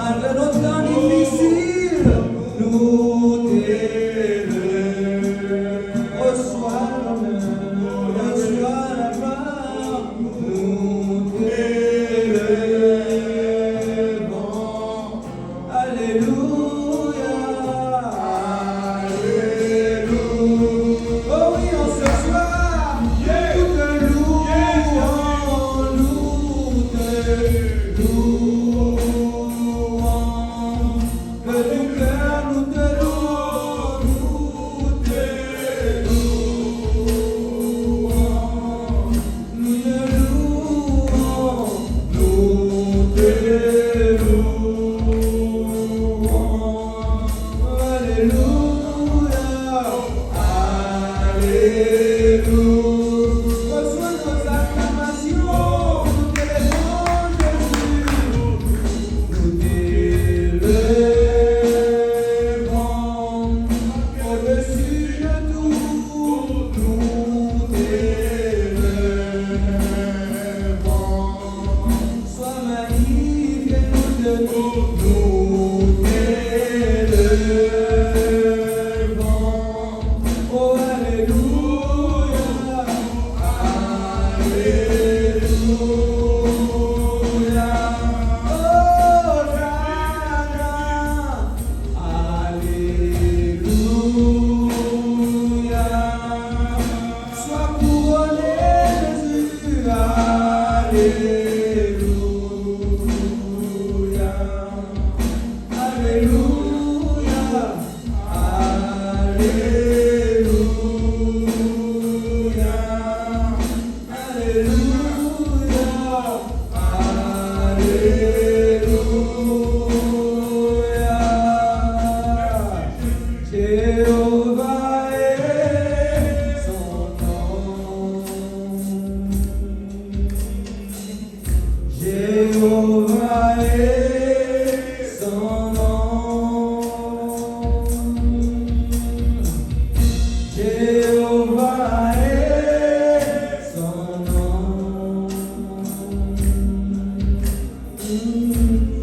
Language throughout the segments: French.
Malgré nos temps difficiles, nous t'élevons. Reçois l'honneur, reçois la gloire, nous t'élevons. Alléluia, alléluia. Oh oui, en ce soir, nous te louons, nous te louons. Que du cœur nous te louons, nous te louons. Nous te louons, nous te louons. Alléluia, alléluia. Reçois nos acclamations, nous t'élevons, Jésus. Nous t'élevons au-dessus de tout, nous t'élevons. Sois magnifique et nous te nous t'élevons. Oh, alléluia, alléluia. Oh, Hosanna, alléluia. Sois couronné, Jésus, alléluia. Alléluia, alléluia. Alléluia, alléluia. Jéhovah est son nom. Jéhovah est son nom. Jéhovah est son nom.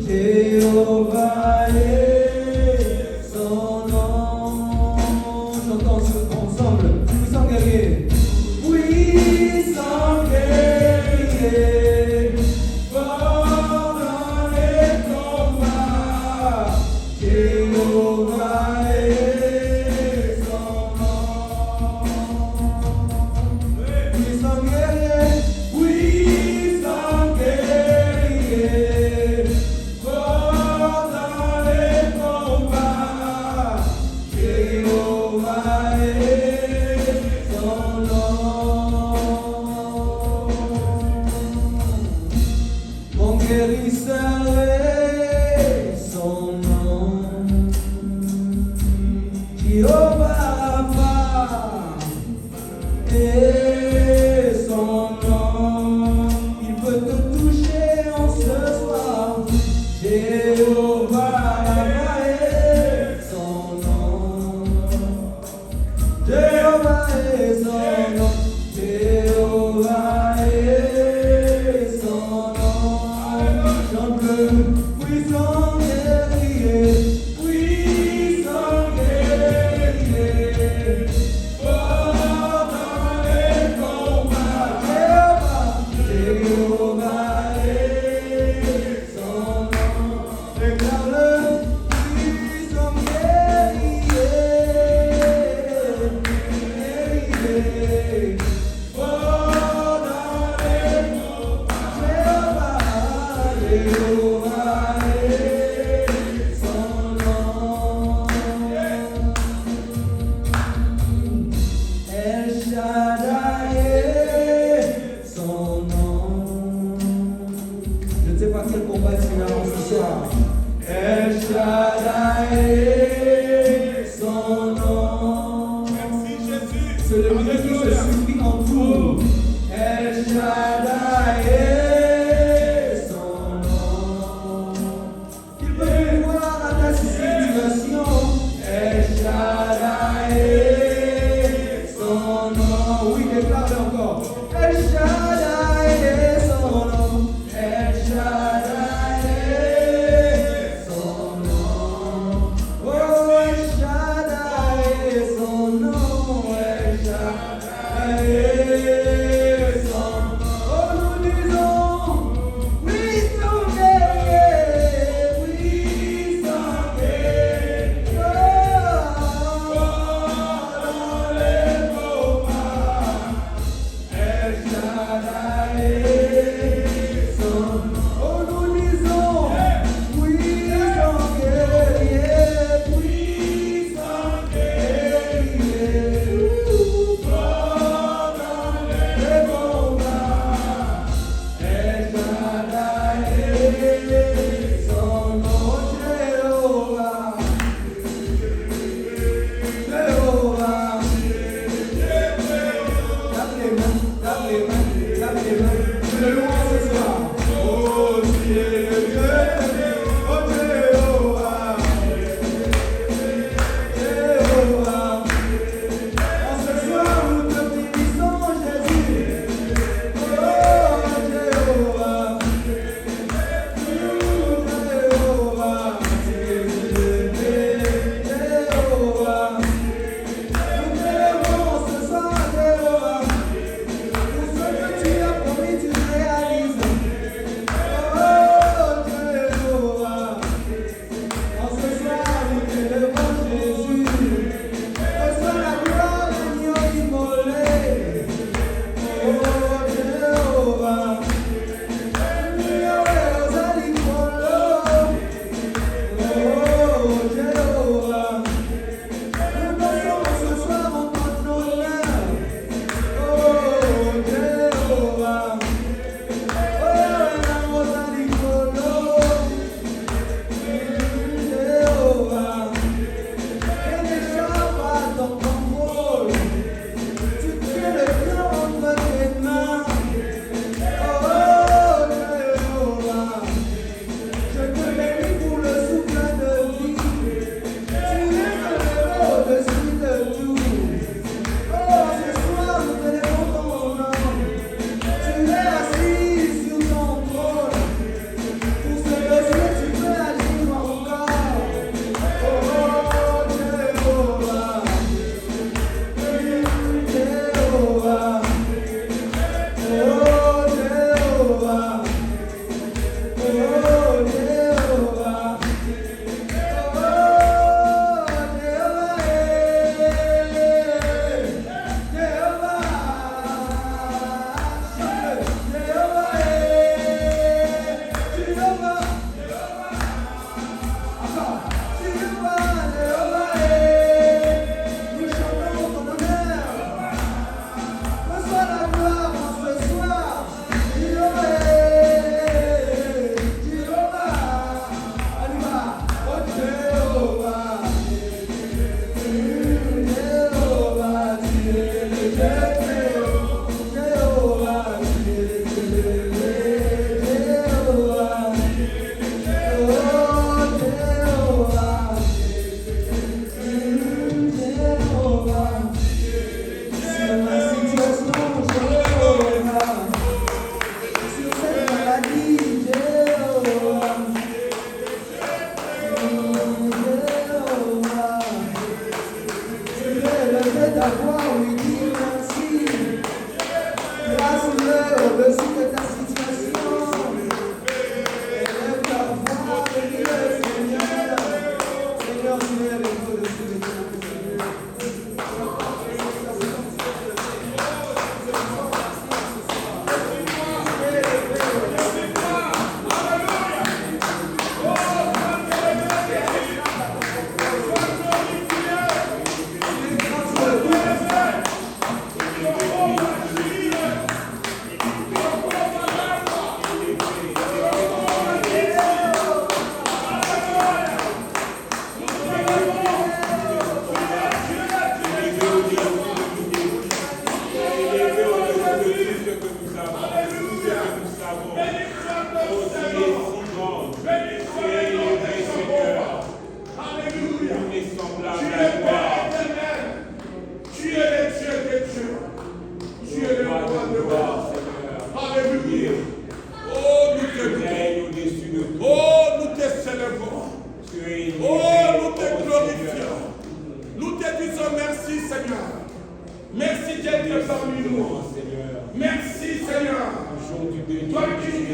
Jéhovah est son nom. Chantons ensemble, puissant guerrier. Puissant guerrier, fort dans les combats. Jéhovah est son nom. Puissant guerrier, fort dans les combats. Jéhovah est son nom. Mon guérisseur est son nom. Jéhovah Rapha est son nom. Il peut te toucher en ce soir. Jéhovah Rapha est son nom. Jéhovah est son nom. Jéhovah est son nom. Chante-le, puissant guerrier, puissant guerrier, fort dans les combats. Jéhovah est son nom. Déclare-le, puissant guerrier, fort dans les combats. Jéhovah est son nom. El Shaddai est son nom. Je ne sais pas quel combat tu as ce soir. El Shaddai est son nom. Merci Jésus. C'est le Dieu qui se supplie en tout. El Shaddai est son nom. Il peut pouvoir à ta situation. El Shaddai est son nom. Oui, déclare encore. El Shaddai est son nom. El Shaddai est son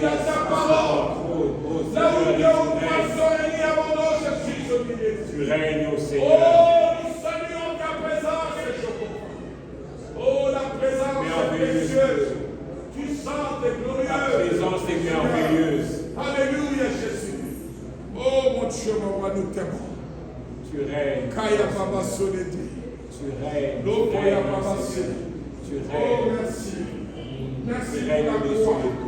dit dans ta parole. Là où il y a une poisson et il y a mon nom, je suis au milieu. Tu règnes au Seigneur. Oh, nous saluons ta présence, Jéhovah. Oh, la présence est précieuse. Tu sens et glorieuse. Ta présence est merveilleuse. Alléluia, Jésus. Oh, mon Dieu, mon roi, nous t'aimons. Tu règnes. Kaya Baba Soledé. Tu règnes. L'eau Kaya Baba Soledé. Tu Oh, règnes. merci. Merci Tu pour règnes la au-dessus croix. de tout.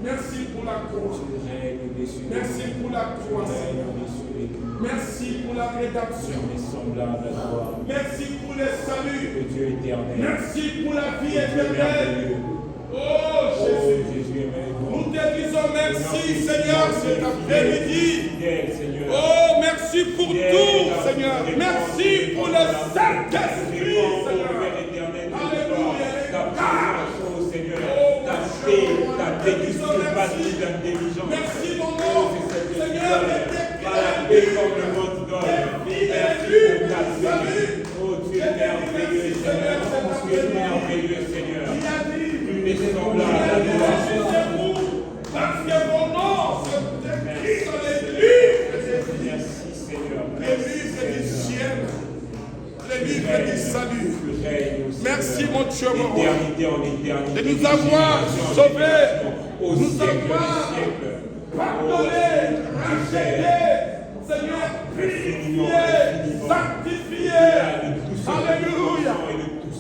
Merci pour la croix. Tu règnes au-dessus de tout. Merci pour la croix, Tu règnes Seigneur. au-dessus de tout. Merci pour la Tu rédemption. es semblable à toi. Merci pour le salut. Le Dieu éternel. Merci pour la vie Dieu éternelle. merveilleux. Oh, Oh, Jésus. Jésus est merveilleux. Nous te disons merci, Seigneur, cet après-midi. Fidèle, Seigneur. Oh, merci pour tout, Seigneur. Merci pour le Saint-Esprit, Seigneur. Alléluia. Ta présence, oh Seigneur. Ta paix, ta bénédiction, pas d'intelligence. Merci, mon nom. Seigneur, Par la paix comme le monde donne. Merci pour ta paix. Oh, tu es merveilleux, Seigneur. Tu es merveilleux, Seigneur. Il a dit, Tu es semblable à toi. parce que mon nom se écrit dans les livres. Merci, Seigneur. Les livres du ciel. Les livres du salut. Merci, mon Dieu, mon roi, de nous avoir sauvés, nous avoir pardonnés, rachetés, Seigneur, purifiés, sanctifiés. Alléluia.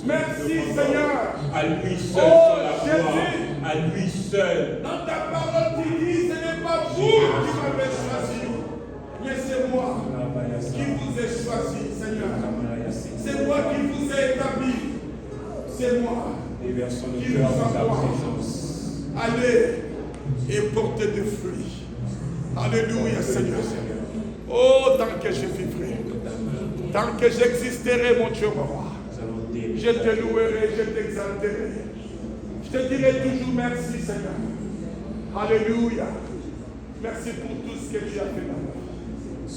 Merci, Seigneur. À lui seul, Oh, sur la croix. Jésus. À lui seul. Dans ta parole, tu dis, ce n'est pas vous qui m'avez choisi, mais c'est moi qui vous ai choisi, Seigneur. C'est moi qui vous ai établi. C'est moi Déversons nos qui cœurs vous dans ta envoie. présence. Allez et portez des fruits. Alléluia, Seigneur. Oh, tant que je vivrai, tant que j'existerai, mon Dieu, mon roi, je te louerai, je t'exalterai. Je te dirai toujours merci, Seigneur. Alléluia. Merci pour tout ce que tu as fait dans ma vie.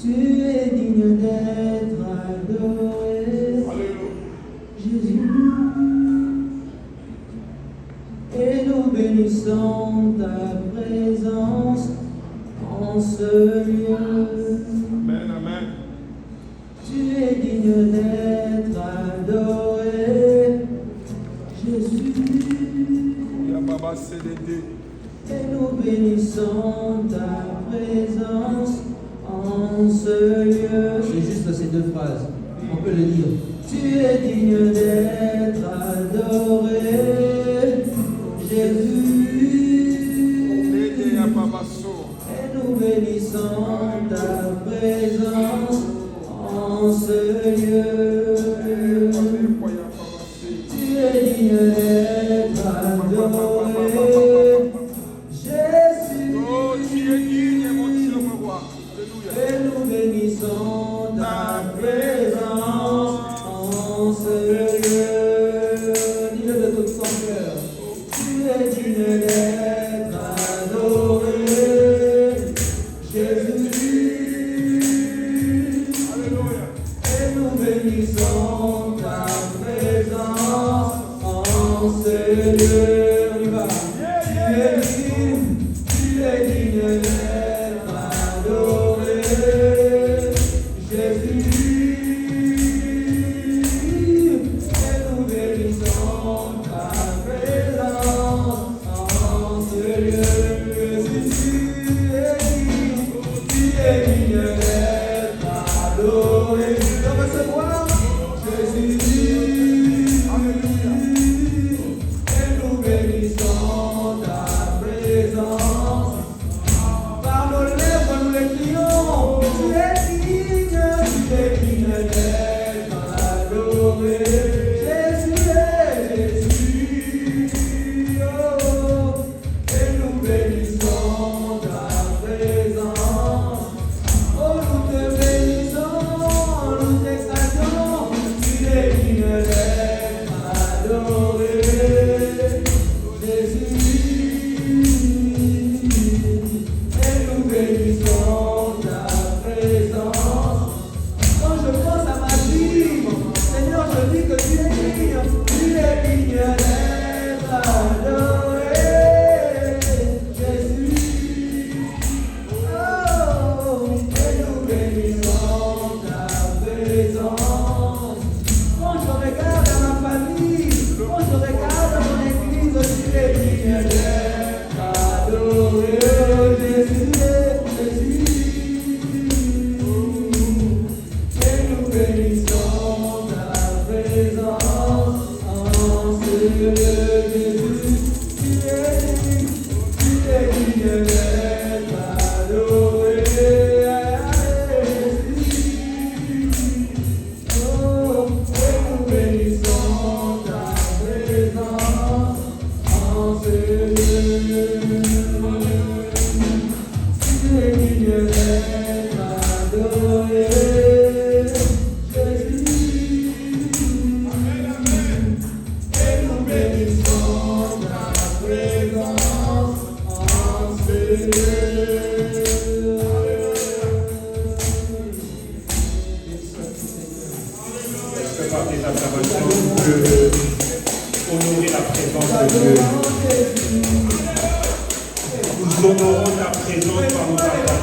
Tu es digne d'être adoré, Alléluia. Jésus. Et nous bénissons ta présence en ce lieu. Amen, amen. Tu es digne d'être adoré, Jésus. Yababa Sélédé. Et nous bénissons ta présence en ce lieu. Je fais juste ces deux phrases, on peut le dire. Tu es digne d'être adoré, Jésus. Lédé Yababa So. Et nous bénissons ta présence en ce lieu. Tu es digne d'être adoré, Jésus. Oh, tu es digne, mon Dieu, mon roi. Alléluia. Et nous bénissons ta présence en ce lieu. Dis-le de tout ton cœur. Tu es digne d'être adoré, Jésus. Alléluia. Et nous bénissons ta présence en ce lieu. On y va. Tu es digne d'être adoré, Jésus. Et nous bénissons ta présence en ce lieu. Tu es digne d'être adoré. De recevoir Jésus. Alléluia. Et nous bénissons ta présence. Par nos lèvres, nous les crions. Tu es digne d'être adoré. Jésus est Jésus. Oh, et nous bénissons ta présence. Oh, adorer Jésus. Amen, amen. Et nous bénissons ta présence en ce lieu. Est-ce que par tes acclamations, tu peux honorer la présence de Dieu? Nous honorons ta présence par nos acclamations.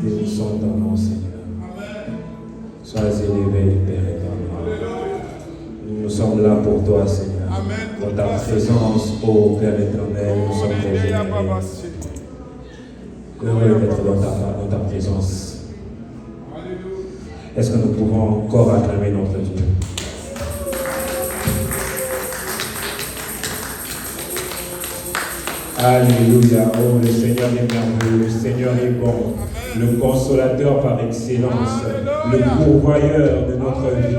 Bénissons ton nom, Seigneur. Sois élevé, Père éternel. Nous sommes là pour toi, Seigneur. Amen. Dans ta présence, ô Père éternel, nous sommes régénérés. Heureux d'être dans ta présence. Est-ce que nous pouvons encore acclamer notre Dieu? Alléluia. Oh, le Seigneur est merveilleux, le Seigneur est bon, le consolateur par excellence, le pourvoyeur de notre vie.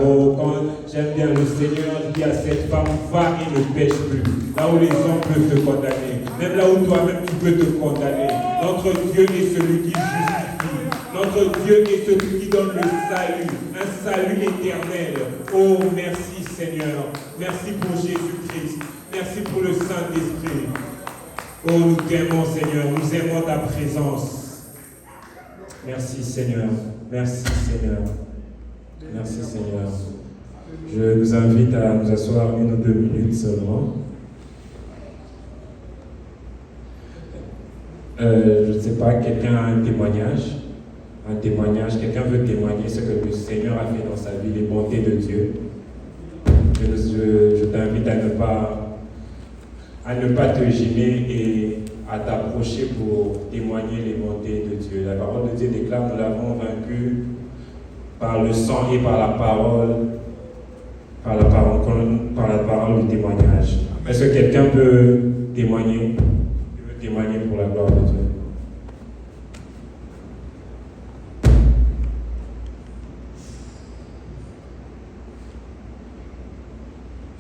Oh, quand j'aime bien le Seigneur dit à cette femme, va et ne pêche plus. Là où les hommes peuvent te condamner, même là où toi-même tu peux te condamner. Notre Dieu est celui qui justifie. Notre Dieu est celui qui donne le salut, un salut éternel. Oh, merci Seigneur. Merci pour Jésus-Christ. Merci pour le Saint-Esprit. Oh, nous t'aimons, Seigneur. Nous aimons ta présence. Merci, Seigneur. Merci, Seigneur. Merci, Seigneur. Je vous invite à nous asseoir 1 ou 2 minutes seulement. Je ne sais pas, quelqu'un a un témoignage. Un témoignage. Quelqu'un veut témoigner ce que le Seigneur a fait dans sa vie, les bontés de Dieu. Je t'invite à ne pas te gêner et à t'approcher pour témoigner les bontés de Dieu. La parole de Dieu déclare, nous l'avons vaincu par le sang et par la parole du témoignage. Est-ce que quelqu'un peut témoigner? Il veut témoigner pour la gloire de Dieu.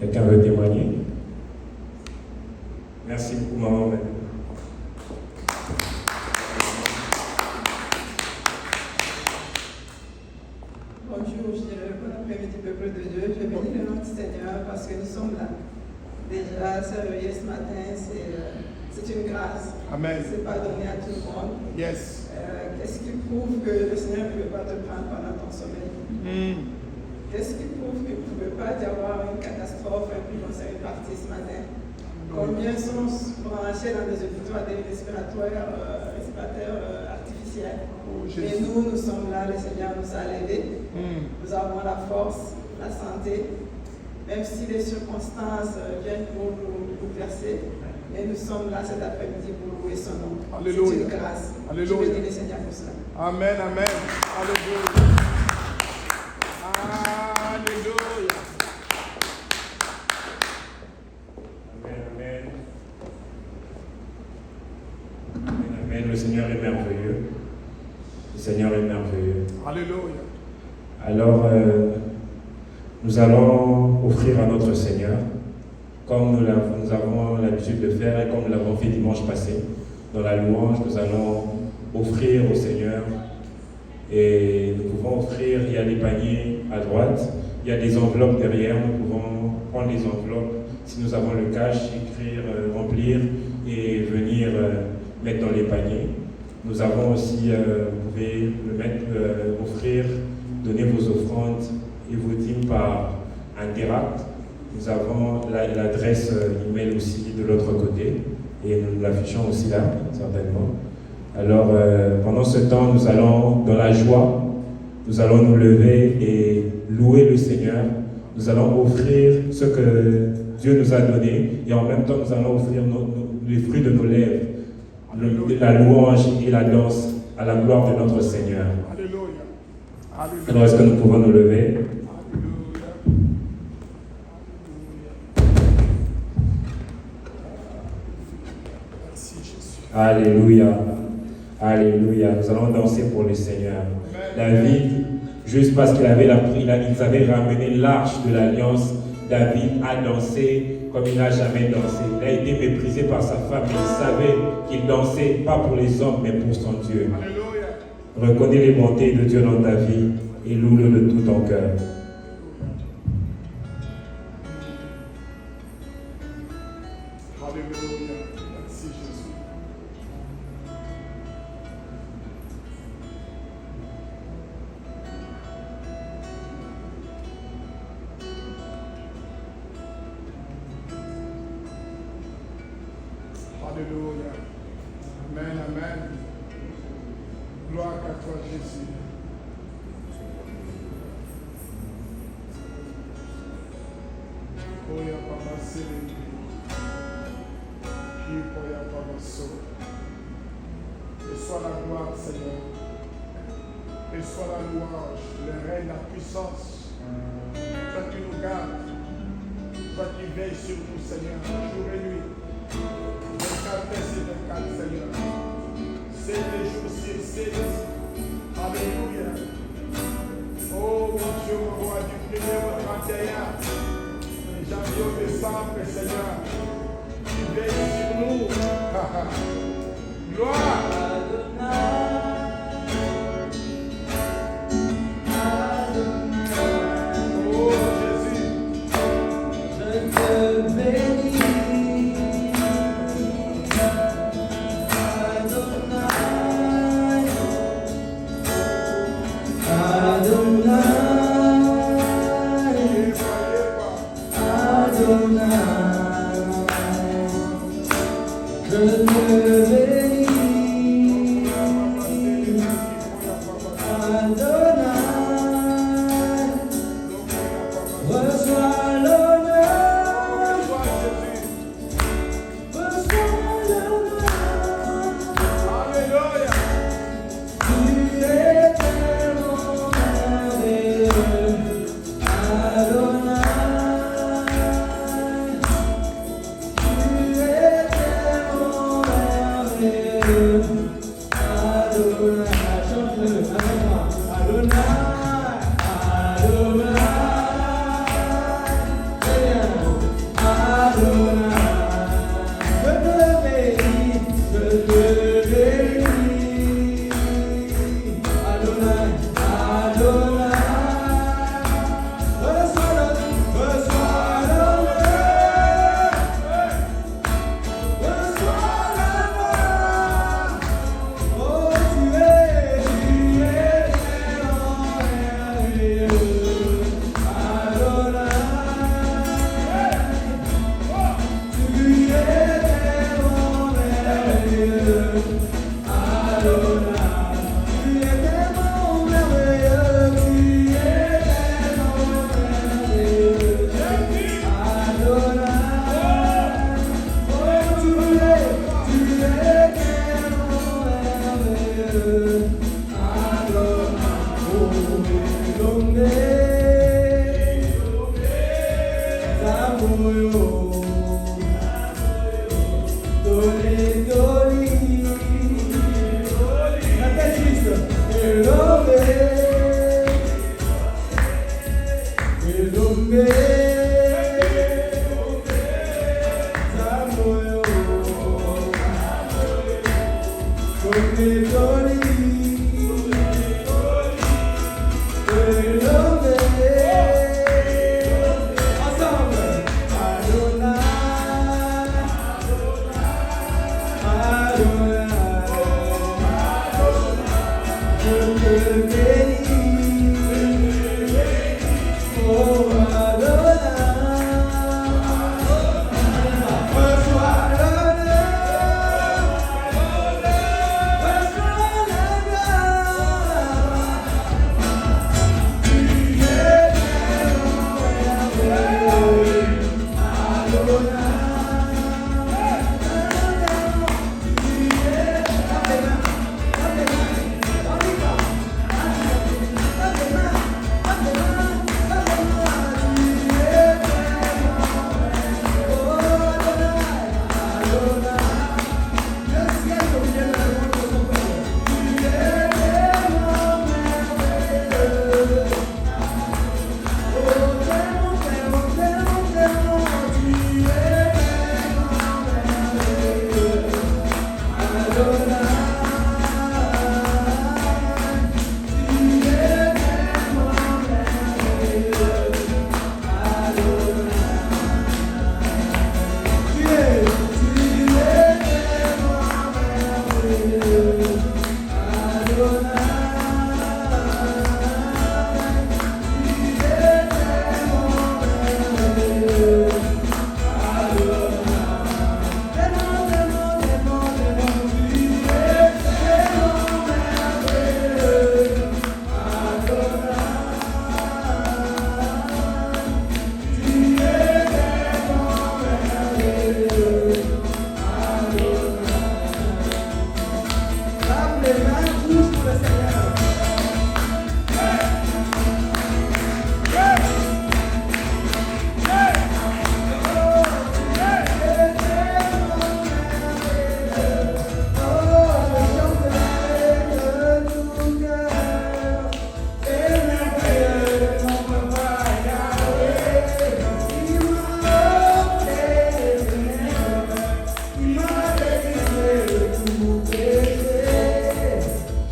Quelqu'un veut témoigner? Merci beaucoup, maman. Bonjour, je dirais bon après-midi, peuple de Dieu. Je bénis le nom du Seigneur parce que nous sommes là. Déjà, se réveiller ce matin, c'est une grâce. Amen. Ce n'est pas donné à tout le monde. Yes. Qu'est-ce qui prouve que le Seigneur ne peut pas te prendre pendant ton sommeil? Qu'est-ce qui prouve qu'il ne pouvait pas y avoir une catastrophe et puis on s'est réparti ce matin? Combien sont branchés dans des hôpitaux à des respirateurs artificiels? Et nous sommes là, le Seigneur nous a levés. Nous avons la force, la santé, même si les circonstances viennent pour nous bouleverser. Et nous sommes là cet après-midi pour louer son nom. Alléluia. C'est une grâce. Alléluia. Je bénis le Seigneur pour cela. Amen, amen. Alléluia. Alléluia. Amen, amen. Amen, amen. Le Seigneur est merveilleux. Le Seigneur est merveilleux. Alléluia. Alors, nous allons offrir à notre Seigneur, comme nous avons l'habitude de faire et comme nous l'avons fait dimanche passé. Dans la louange, nous allons offrir au Seigneur. Et nous pouvons offrir, il y a des paniers à droite, il y a des enveloppes derrière, nous pouvons prendre les enveloppes. Si nous avons le cash, écrire, remplir et venir mettre dans les paniers. Nous avons aussi, vous pouvez le mettre, offrir, donner vos offrandes et vos dîmes par Interact. Nous avons l'adresse email aussi de l'autre côté et nous l'affichons aussi là, certainement. Alors, pendant ce temps, nous allons, dans la joie, nous allons nous lever et louer le Seigneur. Nous allons offrir ce que Dieu nous a donné et en même temps, nous allons offrir les fruits de nos lèvres, la louange et la danse à la gloire de notre Seigneur. Alléluia. Alléluia. Alors, est-ce que nous pouvons nous lever? Merci Jésus. Alléluia. Alléluia. Nous allons danser pour le Seigneur. David, juste parce qu'il avait ils avaient ramené l'arche de l'alliance, David a dansé comme il n'a jamais dansé. Il a été méprisé par sa femme, mais il savait qu'il dansait pas pour les hommes, mais pour son Dieu. Reconnais les bontés de Dieu dans ta vie et loue-le de tout ton cœur. Alléluia. Merci Jésus. Alléluia. Amen, amen. Gloire à toi, Jésus. Oya Papa Célébré. Qui Oya Papa So. Et soit la gloire, Seigneur. Et soit la louange, le règne, la puissance. Toi qui nous gardes. Toi qui veilles sur nous, Seigneur, jour et nuit. 24 sur 24, Seigneur. 7 jours sur 7. Alléluia. Oh mon Dieu, mon roi, du 1er au 31, janvier au décembre, Seigneur, tu veilles sur nous. Gloire. Oh Jésus. Je te bénis. Reçois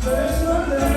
Je chante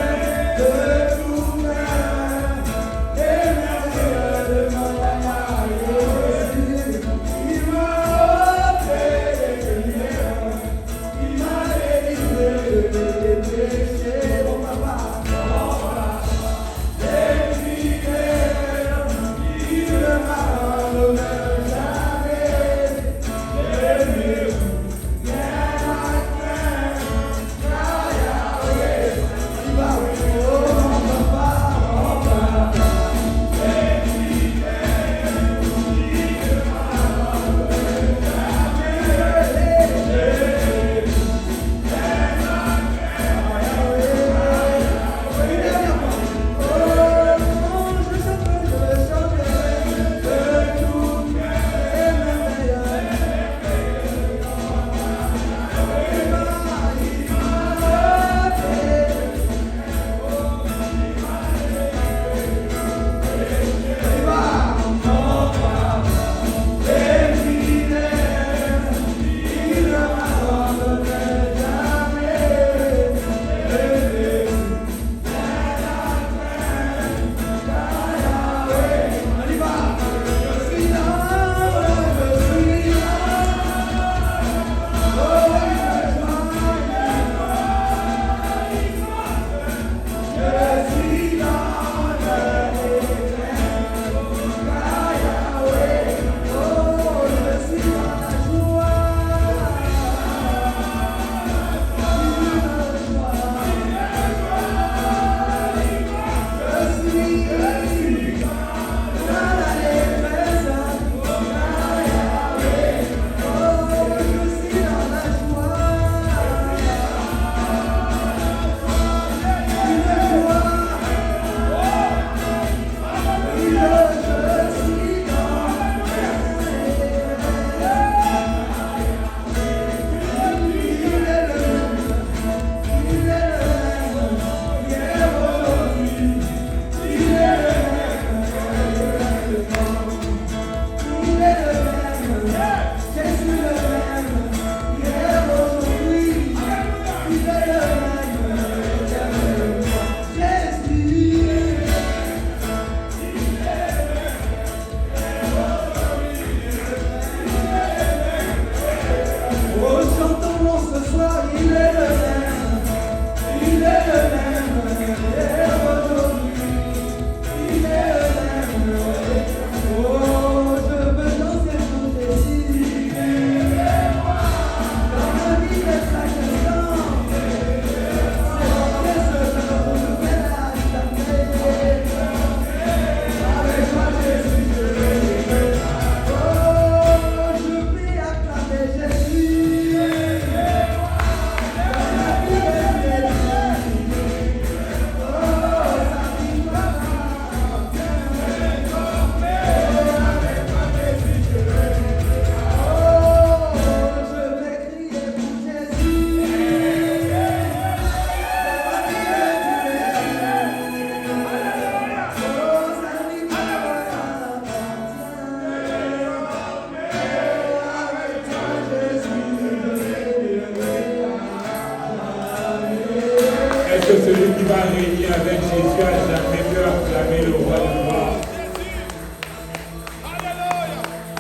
Est-ce que celui qui va régner avec Jésus a jamais pu acclamer le roi de gloire?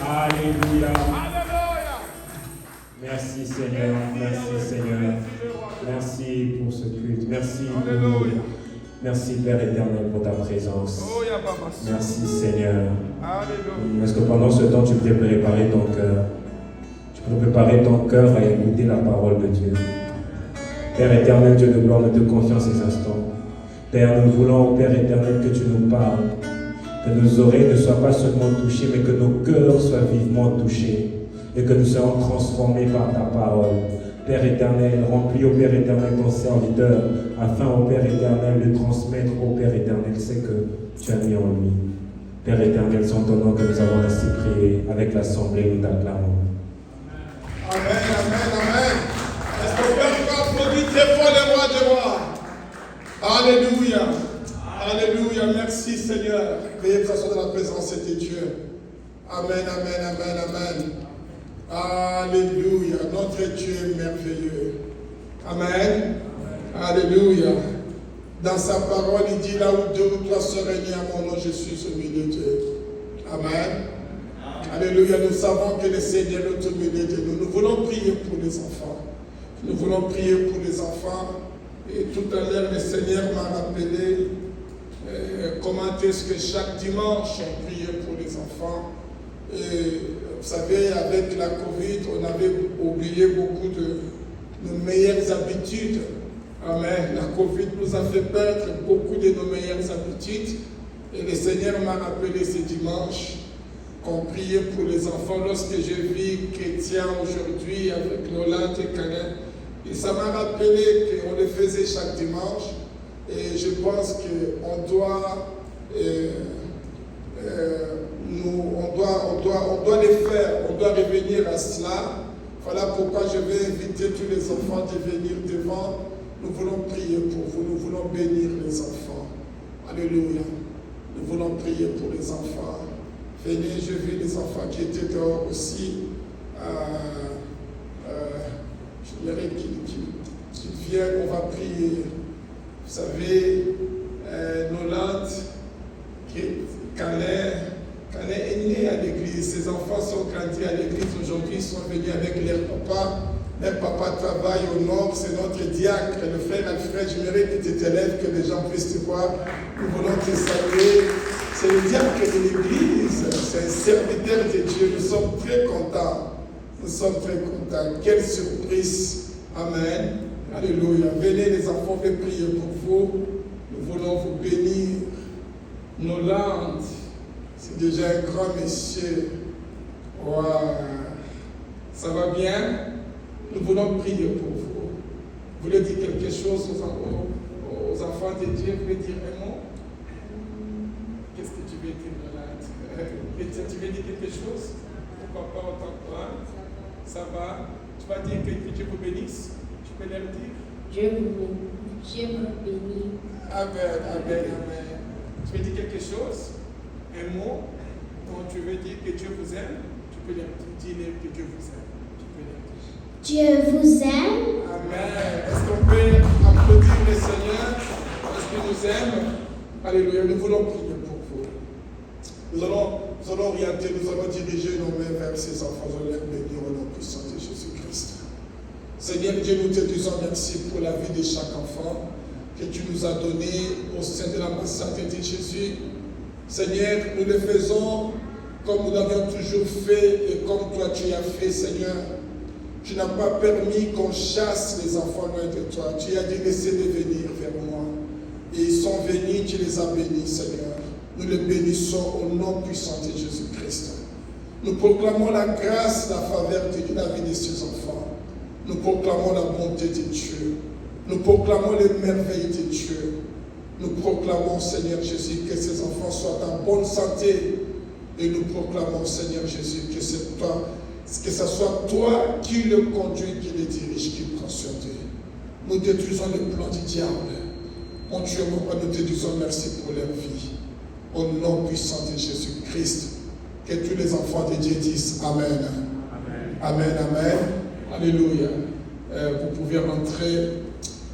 Alléluia. Merci Seigneur, merci Seigneur. Merci pour ce culte. Merci, merci Père éternel pour ta présence. Merci Seigneur. Est-ce que pendant ce temps tu peux préparer ton cœur? Tu peux préparer ton cœur à écouter la parole de Dieu. Père éternel, Dieu de gloire, nous te confions ces instants. Père, nous voulons, Père éternel, que tu nous parles. Que nos oreilles ne soient pas seulement touchées, mais que nos cœurs soient vivement touchés. Et que nous soyons transformés par ta parole. Père éternel, remplis au Père éternel ton serviteur, afin au Père éternel de transmettre au Père éternel ce que tu as mis en lui. Père éternel, c'est en ton nom que nous avons ainsi prié. Avec l'assemblée, nous t'acclamons. Amen, amen, amen. Est-ce que Père peut applaudir très fort les rois des rois? Alléluia. Alléluia. Merci Seigneur. Veuillez vous asseoir dans la présence de Dieu. Amen, amen, amen, amen. Alléluia. Notre Dieu est merveilleux. Amen. Alléluia. Dans sa parole, il dit là où deux ou trois se réunissent à mon nom, je suis au milieu d'eux. Amen. Alléluia. Nous savons que le Seigneur est au milieu de nous. Nous voulons prier pour les enfants. Nous voulons prier pour les enfants. Et tout à l'heure, le Seigneur m'a rappelé comment est-ce que chaque dimanche, on priait pour les enfants. Et vous savez, avec la Covid, on avait oublié beaucoup de nos meilleures habitudes. Amen. La Covid nous a fait perdre beaucoup de nos meilleures habitudes. Et le Seigneur m'a rappelé ce dimanche qu'on priait pour les enfants. Lorsque j'ai vu Chrétien aujourd'hui avec Nolante et Canet, et ça m'a rappelé qu'on le faisait chaque dimanche. Et je pense qu'on doit, on doit les faire, on doit revenir à cela. Voilà pourquoi je vais inviter tous les enfants de venir devant. Nous voulons prier pour vous, nous voulons bénir les enfants. Alléluia. Nous voulons prier pour les enfants. Venez, je vis les enfants qui étaient dehors aussi. Je dirais qu'ils viennent, on va prier. Vous savez, Nolante, Calais est né à l'église. Ses enfants sont grandis à l'église. Aujourd'hui, ils sont venus avec leur papa. Leur papa travaille au nord, c'est notre diacre, le frère Alfred. J'aimerais que tu t'élèves, que les gens puissent te voir. Nous voulons te saluer. C'est le diacre de l'église, c'est un serviteur de Dieu. Nous sommes très contents. Nous sommes très contents. Quelle surprise. Amen. Alléluia. Venez les enfants, je vais prier pour vous. Nous voulons vous bénir. Nolante, c'est déjà un grand monsieur. Wow. Ça va bien? Nous voulons prier pour vous. Vous voulez dire quelque chose aux enfants de Dieu? Vous voulez dire un mot? Qu'est-ce que tu veux dire, Nolante? Tu veux dire quelque chose? Pourquoi pas autant que toi? Ça va? Tu vas dire que Dieu vous bénisse? Tu peux leur dire? Dieu vous bénit. Amen, amen, amen. Tu veux dire quelque chose? Un mot? Quand tu veux dire que Dieu vous aime, tu peux leur dire que Dieu vous aime. Tu peux leur dire. Dieu vous aime. Amen. Est-ce qu'on peut applaudir le Seigneur parce qu'il nous aime? Alléluia. Nous voulons prier pour vous. Nous allons orienter, nous allons diriger nos mains vers ces enfants. Nous allons les bénir au nom puissant de Jésus-Christ. Seigneur Dieu, nous te disons merci pour la vie de chaque enfant que tu nous as donné au sein de l'ambassade de Jésus. Seigneur, nous le faisons comme nous l'avions toujours fait et comme toi tu as fait, Seigneur. Tu n'as pas permis qu'on chasse les enfants loin de toi. Tu as dit laissez-les venir vers moi. Et ils sont venus, tu les as bénis, Seigneur. Nous les bénissons au nom puissant de Jésus-Christ. Nous proclamons la grâce, la faveur de la vie de ces enfants. Nous proclamons la bonté de Dieu. Nous proclamons les merveilles de Dieu. Nous proclamons, Seigneur Jésus, que ces enfants soient en bonne santé. Et nous proclamons, Seigneur Jésus, que c'est toi, que ce soit toi qui le conduis, qui le dirige, qui prend sur Dieu. Nous détruisons le plan du diable. Mon Dieu, mon Père, nous te disons merci pour leur vie. Au nom puissant de Jésus-Christ, que tous les enfants de Dieu disent Amen. Amen, amen. Alléluia. Vous pouvez rentrer.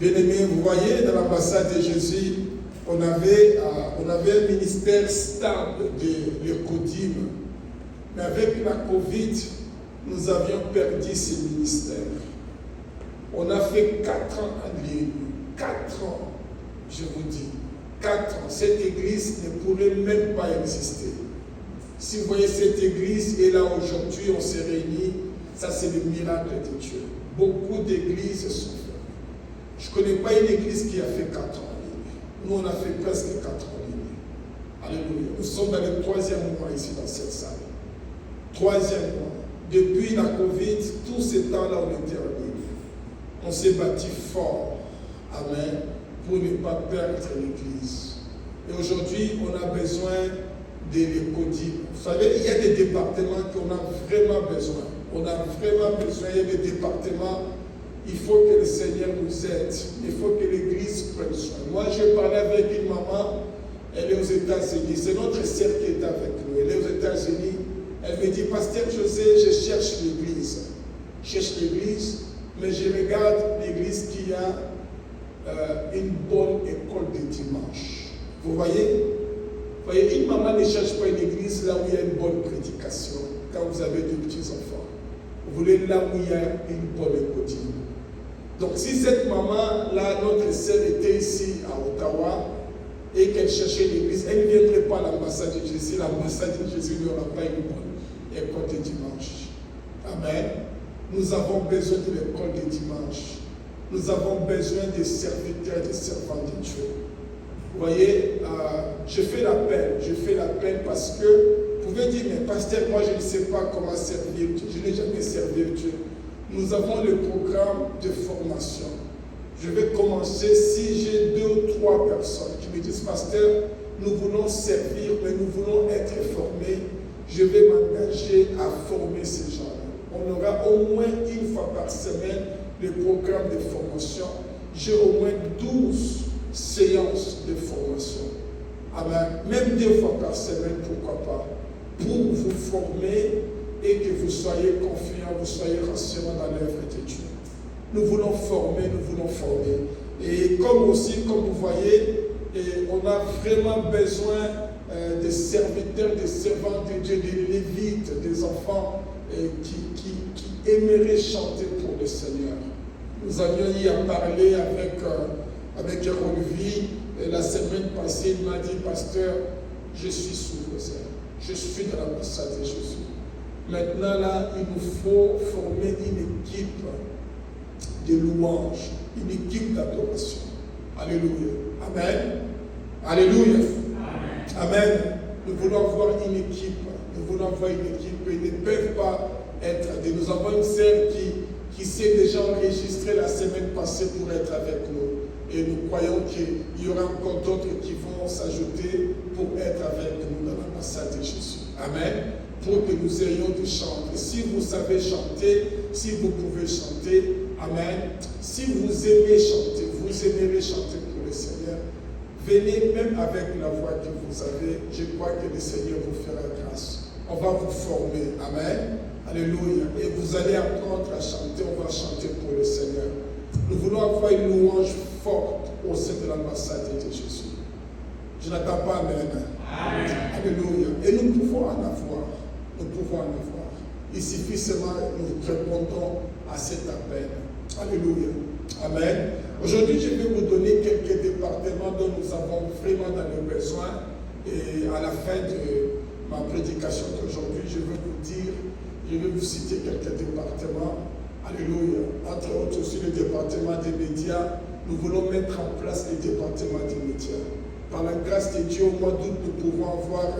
Bien-aimés, vous voyez, dans l'ambassade de Jésus, on avait un ministère stable de l'Ecodim. Mais avec la Covid, nous avions perdu ce ministère. On a fait 4 ans en ligne. 4 ans, je vous dis. 4 ans. Cette église ne pourrait même pas exister. Si vous voyez cette église, et là aujourd'hui, on s'est réunis, ça c'est le miracle de Dieu. Beaucoup d'églises sont faites. Je ne connais pas une église qui a fait 4 ans en ligne. Nous, on a fait presque 4 ans en ligne. Alléluia. Nous sommes dans le 3e mois ici dans cette salle. 3e mois. Depuis la Covid, tout ce temps-là, on était en ligne. On s'est bâti fort. Amen. Pour ne pas perdre l'église. Et aujourd'hui, on a besoin de l'Ecodim. Vous savez, il y a des départements qu'on a vraiment besoin. On a vraiment besoin. Il y a des départements. Il faut que le Seigneur nous aide. Il faut que l'église prenne soin. Moi, je parlais avec une maman. Elle est aux États-Unis. C'est notre sœur qui est avec nous. Elle est aux États-Unis. Elle me dit, Pasteur José, je cherche l'église. Je cherche l'église, mais je regarde l'église qui a une bonne école de dimanche. Vous voyez, une maman ne cherche pas une église là où il y a une bonne prédication. Quand vous avez de petits enfants, vous voulez là où il y a une bonne écoute. Donc si cette maman-là, notre sœur était ici à Ottawa et qu'elle cherchait l'église, elle ne viendrait pas à l'ambassade de Jésus. L'ambassade de Jésus n'aura pas une bonne école de dimanche. Amen. Nous avons besoin de l'école de dimanche. Nous avons besoin des serviteurs, des servants de Dieu. Vous voyez, je fais l'appel parce que vous pouvez dire, mais pasteur, moi je ne sais pas comment servir Dieu. Je n'ai jamais servi Dieu. Nous avons le programme de formation. Je vais commencer, si j'ai 2 ou 3 personnes qui me disent, pasteur, nous voulons servir, mais nous voulons être formés, je vais m'engager à former ces gens-là. On aura au moins une fois par semaine le programme de formation. J'ai au moins 12 séances de formation. Amen. Même 2 fois par semaine, pourquoi pas, pour vous former et que vous soyez confiants, vous soyez rassurants dans l'œuvre de Dieu. Nous voulons former, nous voulons former. Et comme vous voyez, on a vraiment besoin des serviteurs, des servants de Dieu, des lévites, des enfants qui aimeraient chanter pour le Seigneur. Nous avions eu à parler avec Rolvi la semaine passée. Il m'a dit, pasteur, je suis sous vos ailes. Je suis dans l'ambassade de Jésus. Maintenant, là, il nous faut former une équipe de louanges, une équipe d'adoration. Alléluia. Amen. Alléluia. Amen. Nous voulons avoir une équipe. Nous voulons avoir une équipe. Ils ne peuvent pas être. Nous avons une sœur qui s'est déjà enregistrée la semaine passée pour être avec nous. Et nous croyons qu'il y aura encore d'autres qui vont s'ajouter pour être avec nous dans l'ambassade de Jésus. Amen. Pour que nous ayons du chant. Si vous savez chanter, si vous pouvez chanter, amen. Si vous aimez chanter, vous aimerez chanter pour le Seigneur. Venez même avec la voix que vous avez. Je crois que le Seigneur vous fera grâce. On va vous former. Amen. Alléluia. Et vous allez apprendre à chanter. On va chanter pour le Seigneur. Nous voulons avoir une louange forte au sein de l'ambassade de Jésus. Je n'attends pas amen. Amen. Alléluia. Et nous pouvons en avoir. Nous pouvons en avoir. Il suffit seulement que nous répondons à cet appel. Alléluia. Amen. Aujourd'hui, je vais vous donner quelques départements dont nous avons vraiment dans le besoin. Et à la fin de ma prédication d'aujourd'hui, je vais vous citer quelques départements. Alléluia. Entre autres aussi le département des médias. Nous voulons mettre en place le département des médias. Par la grâce de Dieu, au mois d'août, nous pouvons avoir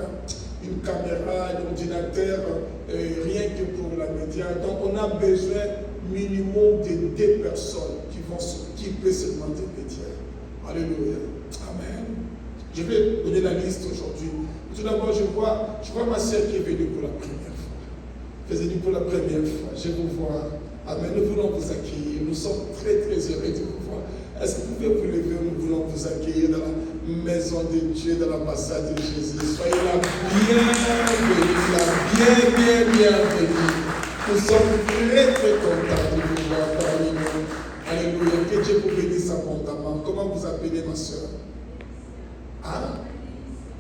une caméra, un ordinateur, rien que pour la média. Donc on a besoin minimum de 2 personnes qui vont s'occuper seulement des médias. Alléluia. Amen. Je vais donner la liste aujourd'hui. Tout d'abord, je vois ma sœur qui est venue pour la première fois. Elle est venue pour la première fois. Je vous vois. Amen. Nous voulons vous accueillir. Nous sommes très très heureux de vous voir. Est-ce que vous pouvez vous lever? Nous voulons vous accueillir dans la maison de Dieu, dans l'ambassade de Jésus. Soyez la bienvenue. Nous sommes très très contents de vous voir parmi nous. Alléluia. Que Dieu Je vous bénisse abondamment. Comment vous appelez ma soeur? Hein?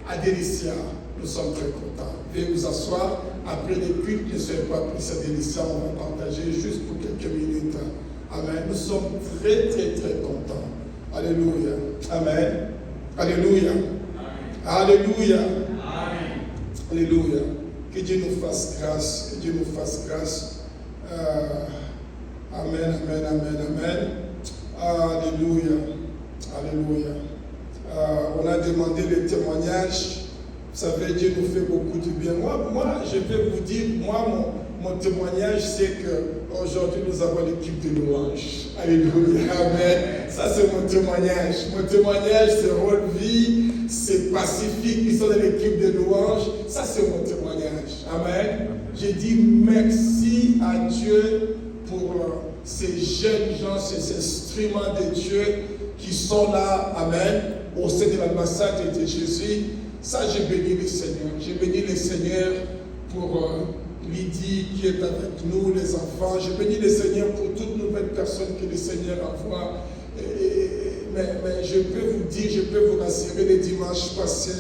Adélicia, nous sommes très contents. Veuillez vous asseoir. Après les cultes, ne soyez pas plus Adélicia, on va partager juste pour quelques minutes. Amen. Nous sommes très, très, très contents. Alléluia. Amen. Alléluia. Alléluia. Alléluia. Que Dieu nous fasse grâce. Que Dieu nous fasse grâce. Amen, amen, amen, amen. Alléluia. Alléluia. On a demandé le témoignage. Vous savez, Dieu nous fait beaucoup de bien. Moi, je vais vous dire, mon témoignage, c'est qu'aujourd'hui, nous avons l'équipe de louange. Alléluia. Amen. Ça, c'est mon témoignage. Mon témoignage, c'est Rôle Vie, c'est Pacifique, qui sont dans l'équipe de louange. Ça, c'est mon témoignage. Amen. J'ai dit merci à Dieu pour ces jeunes gens, ces instruments de Dieu qui sont là. Amen. Au sein de l'ambassade de Jésus. Ça, j'ai béni le Seigneur. J'ai béni le Seigneur pour Lydie qui est avec nous, les enfants. J'ai béni le Seigneur pour toute nouvelle personne que le Seigneur envoie. Mais je peux vous dire, je peux vous rassurer, le dimanche passé,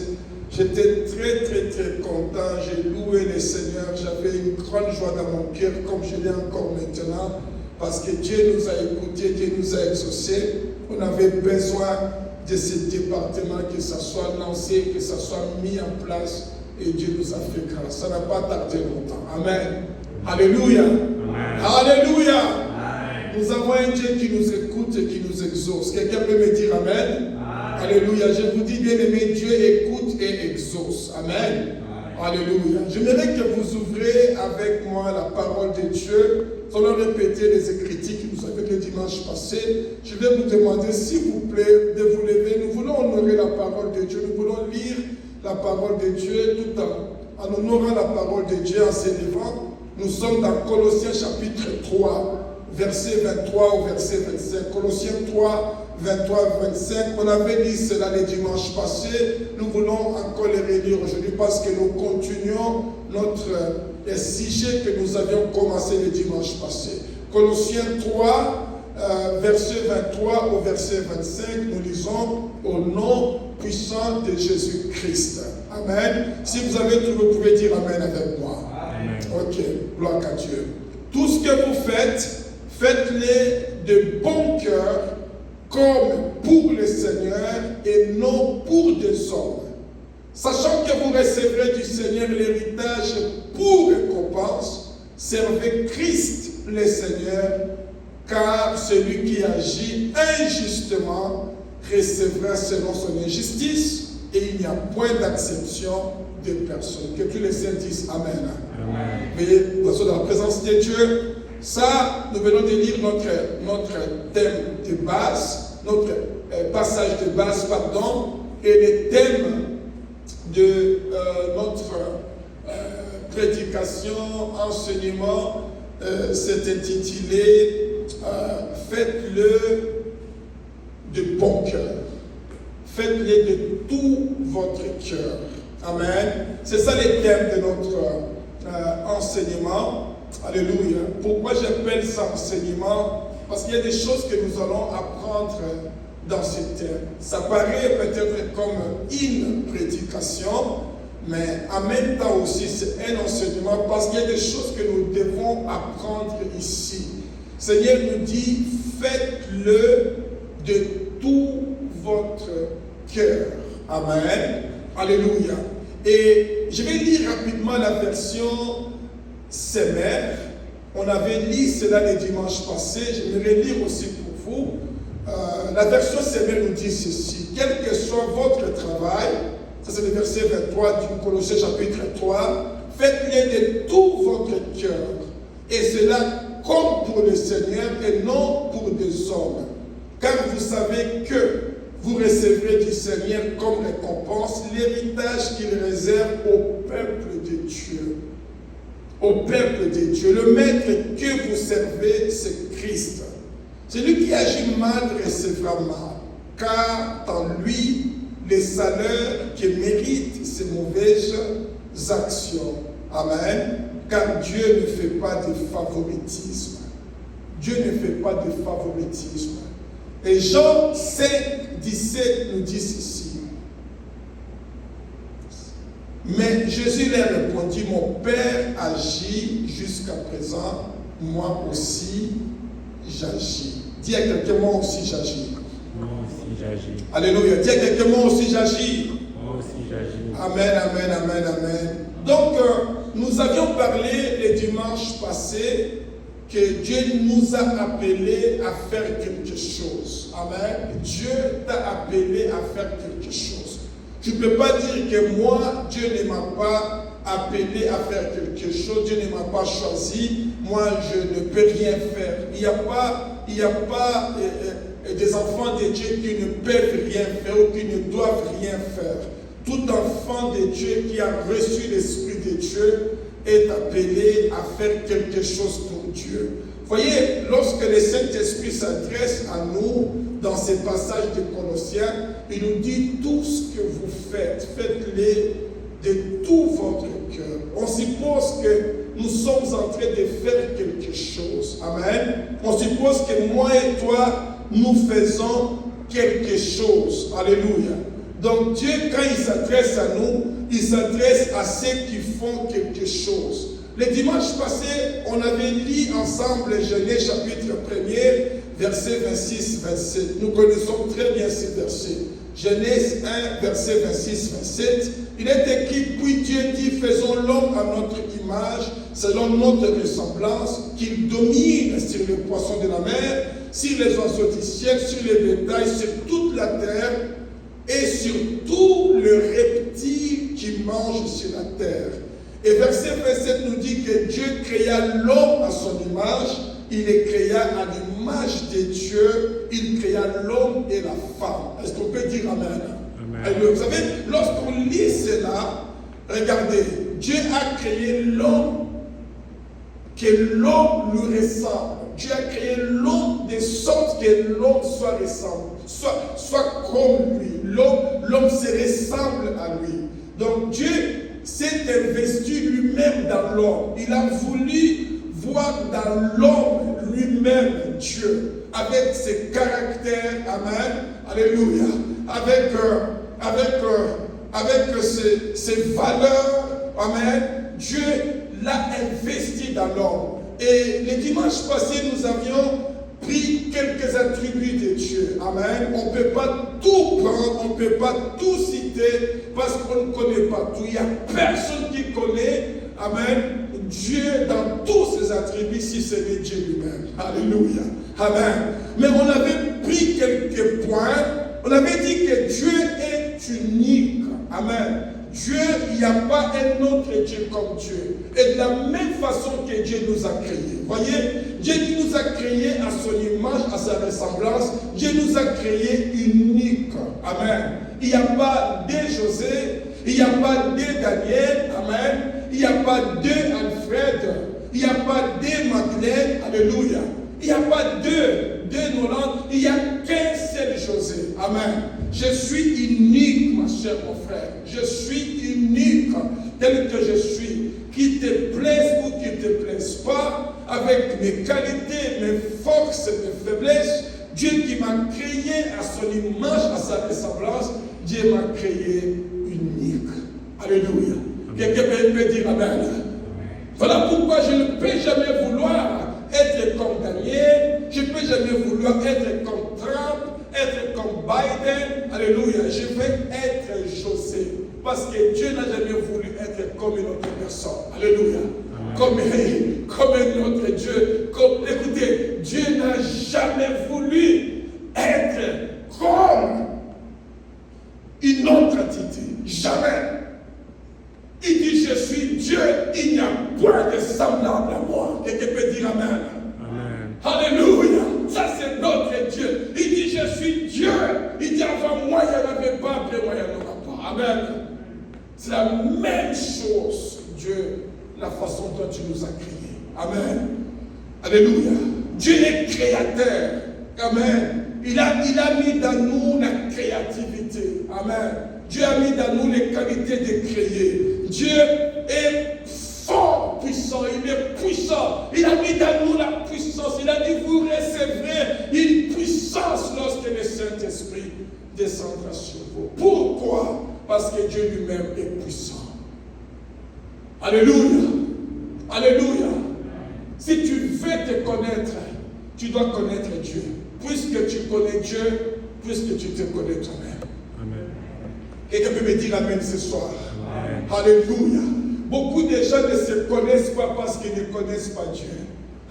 j'étais très, très, très content. J'ai loué le Seigneur. J'avais une grande joie dans mon cœur, comme je l'ai encore maintenant, parce que Dieu nous a écoutés, Dieu nous a exaucés. On avait besoin de ce département, que ça soit lancé, que ça soit mis en place, et Dieu nous a fait grâce. Ça n'a pas tardé longtemps. Amen. Alléluia. Amen. Alléluia. Amen. Nous avons un Dieu qui nous écoute et qui nous exauce. Quelqu'un peut me dire Amen. Amen. Alléluia. Je vous dis, bien aimé, Dieu écoute et exauce. Amen. Amen. Alléluia. J'aimerais que vous ouvrez avec moi la parole de Dieu. Nous allons répéter les écritures que nous avons le dimanche passé. Je vais vous demander, s'il vous plaît, de vous lever. Nous voulons honorer la parole de Dieu. Nous voulons lire la parole de Dieu tout en honorant la parole de Dieu, en s'élevant. Nous sommes dans Colossiens chapitre 3, verset 23 au verset 25. Colossiens 3, 23, 25. On avait lu cela le dimanche passé. Nous voulons encore les relire aujourd'hui parce que nous continuons notre sujet que nous avions commencé le dimanche passé. Colossiens 3, verset 23 au verset 25, nous lisons au nom puissant de Jésus-Christ. Amen. Si vous avez tout, vous pouvez dire Amen avec moi. Amen. Ok, gloire à Dieu. Tout ce que vous faites, faites-le de bon cœur, comme pour le Seigneur et non pour des hommes. Sachant que vous recevrez du Seigneur l'héritage pour récompense, servez Christ le Seigneur, car celui qui agit injustement recevra selon son injustice, et il n'y a point d'acception de personne. Que tous les saints disent Amen. Amen. Veuillez vous asseoir dans la présence de Dieu. Ça, nous venons de lire notre thème de base, notre passage de base, pardon, et le thème de notre prédication, enseignement, s'est intitulé Faites-le de bon cœur. Faites-le de tout votre cœur. Amen. C'est ça le thème de notre enseignement. Alléluia. Pourquoi j'appelle ça enseignement? Parce qu'il y a des choses que nous allons apprendre dans ce thème. Ça paraît peut-être comme une prédication, mais en même temps aussi c'est un enseignement parce qu'il y a des choses que nous devons apprendre ici. Le Seigneur nous dit, faites-le de tout votre cœur. Amen. Alléluia. Et je vais lire rapidement la version Semmer. On avait lu cela le dimanche passé. Je vais lire aussi pour vous. La version Semmer nous dit ceci. Quel que soit votre travail, ça c'est le verset 23 du Colossiens chapitre 3, faites-le de tout votre cœur. Et cela comme pour le Seigneur et non pour des hommes. Car vous savez que vous recevrez du Seigneur comme récompense l'héritage qu'il réserve au peuple de Dieu. Au peuple de Dieu. Le maître que vous servez, c'est Christ. Celui qui agit mal recevra mal, car en lui, les salaires qui méritent ces mauvaises actions. Amen. Car Dieu ne fait pas de favoritisme. Dieu ne fait pas de favoritisme. Et Jean 5, 17 nous dit ceci. Mais Jésus leur répondit, mon Père agit jusqu'à présent, moi aussi j'agis. Dis à quelqu'un, moi aussi j'agis. Moi aussi j'agis. Alléluia. Dis à quelqu'un, moi aussi j'agis. Moi aussi j'agis. Amen, amen, amen, amen. Donc, nous avions parlé les dimanches passés que Dieu nous a appelés à faire quelque chose. Amen. Dieu t'a appelé à faire quelque chose. Tu ne peux pas dire que moi, Dieu ne m'a pas appelé à faire quelque chose, Dieu ne m'a pas choisi, moi je ne peux rien faire. Il n'y a pas des enfants de Dieu qui ne peuvent rien faire ou qui ne doivent rien faire. Tout enfant de Dieu qui a reçu l'Esprit de Dieu est appelé à faire quelque chose pour Dieu. Voyez, lorsque le Saint-Esprit s'adresse à nous dans ces passages de Colossiens, il nous dit tout ce que vous faites, faites-le de tout votre cœur. On suppose que nous sommes en train de faire quelque chose. Amen. On suppose que moi et toi, nous faisons quelque chose. Alléluia. Donc Dieu, quand il s'adresse à nous, il s'adresse à ceux qui font quelque chose. Le dimanche passé, on avait lu ensemble Genèse chapitre 1er, verset 26-27. Nous connaissons très bien ces versets. Genèse 1, verset 26-27. Il est écrit, puis Dieu dit, faisons l'homme à notre image, selon notre ressemblance, qu'il domine sur les poissons de la mer, sur les oiseaux du ciel, sur les bétails, sur toute la terre, et sur tous les reptiles qui mangent sur la terre. Et verset 27 nous dit que Dieu créa l'homme à son image, il les créa à l'image de Dieu, il créa l'homme et la femme. Est-ce qu'on peut dire amen? Amen. Vous savez, lorsqu'on lit cela, regardez, Dieu a créé l'homme, que l'homme lui ressemble. Dieu a créé l'homme de sorte que l'homme soit ressemble, soit comme lui. L'homme se ressemble à lui. Donc Dieu s'est investi lui-même dans l'homme. Il a voulu voir dans l'homme lui-même Dieu, avec ses caractères, amen, alléluia, avec ses valeurs, amen. Dieu l'a investi dans l'homme. Et le dimanche passé, nous avions pris quelques attributs de Dieu. Amen. On ne peut pas tout prendre, on ne peut pas tout citer parce qu'on ne connaît pas tout. Il n'y a personne qui connaît, amen, Dieu dans tous ses attributs si ce n'est Dieu lui-même. Alléluia. Amen. Mais on avait pris quelques points. On avait dit que Dieu est unique. Amen. Dieu, il n'y a pas un autre Dieu comme Dieu. Et de la même façon que Dieu nous a créés. Voyez, Dieu qui nous a créés à son image, à sa ressemblance, Dieu nous a créés uniques. Amen. Il n'y a pas deux José, il n'y a pas deux Daniel, amen. Il n'y a pas deux Alfred, il n'y a pas deux Madeleine, alléluia. Il n'y a pas deux Nolan, il n'y a qu'un seul José. Amen. Je suis unique, ma chère, mon frère. Je suis unique, tel que je suis. Qu'il te plaise ou qu'il ne te plaise pas, avec mes qualités, mes forces, mes faiblesses, Dieu qui m'a créé à son image, à sa ressemblance, Dieu m'a créé unique. Alléluia. Quelqu'un peut dire amen. Voilà pourquoi je ne peux jamais vouloir être comme Daniel, je ne peux jamais vouloir être comme Trump, être comme Biden. Alléluia. Je veux être José. Parce que Dieu n'a jamais voulu être comme une autre personne. Alléluia. Comme un autre Dieu. Écoutez, Dieu n'a jamais voulu être comme une autre entité. Jamais. Il dit, je suis Dieu, il n'y a point de semblable à moi. Quelqu'un peut dire amen. Amen. Alléluia. Ça, c'est notre Dieu. Il dit, je suis Dieu. Il dit, avant moi, il n'y en avait pas, après moi, il n'y en aura pas. Amen. C'est la même chose, Dieu, la façon dont tu nous as créés. Amen. Alléluia. Dieu est créateur. Amen. Il a mis dans nous la créativité. Amen. Dieu a mis dans nous les qualités de créer. Dieu est fort, puissant. Il est puissant. Il a mis dans nous la puissance. Il a dit, vous recevrez une puissance lorsque Saint-Esprit descendra sur vous. Pourquoi? Parce que Dieu lui-même est puissant. Alléluia. Alléluia. Si tu veux te connaître, tu dois connaître Dieu. Puisque tu connais Dieu, puisque tu te connais toi-même. Amen. Quelqu'un peut me dire Amen ce soir. Amen. Alléluia. Beaucoup de gens ne se connaissent pas parce qu'ils ne connaissent pas Dieu.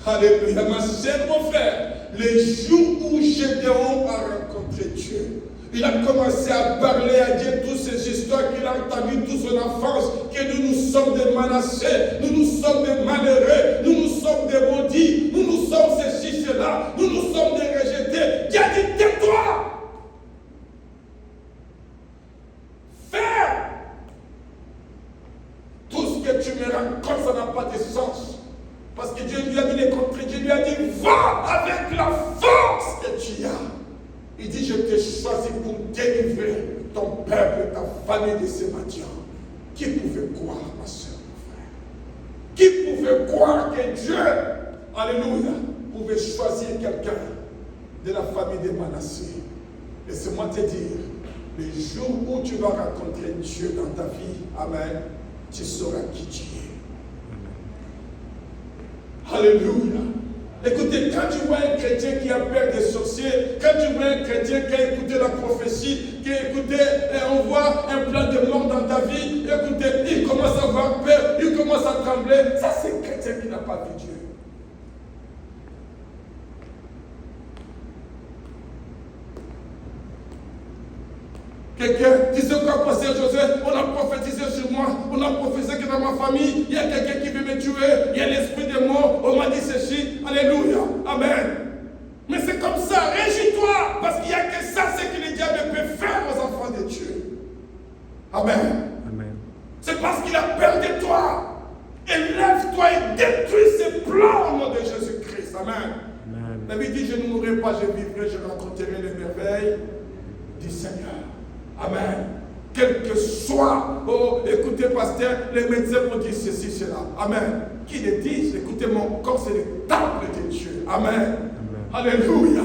Alléluia. Ma chère, mon frère, les jours où Gédéon a rencontré Dieu, il a commencé à parler à Dieu toutes ces histoires qu'il a entendues toute son enfance, que nous sommes des Manassés, nous sommes des malheureux, nous sommes des maudits, nous sommes ceci, cela, nous sommes des rejetés. Dieu a dit, tais-toi! Fais! Tout ce que tu me racontes, ça n'a pas de sens. Parce que Dieu lui a dit les contraires. Dieu lui a dit, va avec la force que tu as. Il dit, je t'ai choisi pour délivrer ton peuple, ta famille de ces mendiants. Qui pouvait croire, ma soeur, mon frère? Qui pouvait croire que Dieu, alléluia, pouvait choisir quelqu'un de la famille de Manassé? Laisse-moi te dire, le jour où tu vas rencontrer Dieu dans ta vie, amen, tu sauras qui tu es. Alléluia. Écoutez, quand tu vois un chrétien qui a peur des sorciers, quand tu vois un chrétien qui a écouté la prophétie, qui a écouté, on voit un plan de mort dans ta vie, écoutez, il commence à avoir peur, il commence à trembler. Ça, c'est un chrétien qui n'a pas vu Dieu. Quelqu'un disait quoi, pasteur José, on a prophétisé sur moi, on a prophétisé que dans ma famille, il y a quelqu'un qui veut me tuer, il y a l'esprit de mort, on m'a dit ceci, alléluia, amen. Mais c'est comme ça, réjouis-toi, parce qu'il n'y a que ça, c'est que le diable peut faire aux enfants de Dieu. Amen. Amen. C'est parce qu'il a peur de toi. Élève-toi et détruis ses plans au nom de Jésus-Christ. Amen. Amen. La Bible dit, je ne mourrai pas, je vivrai, je rencontrerai les merveilles du Seigneur. Amen. Quel que soit, oh, écoutez, pasteur, les médecins vont dire ceci, cela. Amen. Qui le disent, écoutez, mon corps, c'est le temple de Dieu. Amen. Amen. Alléluia.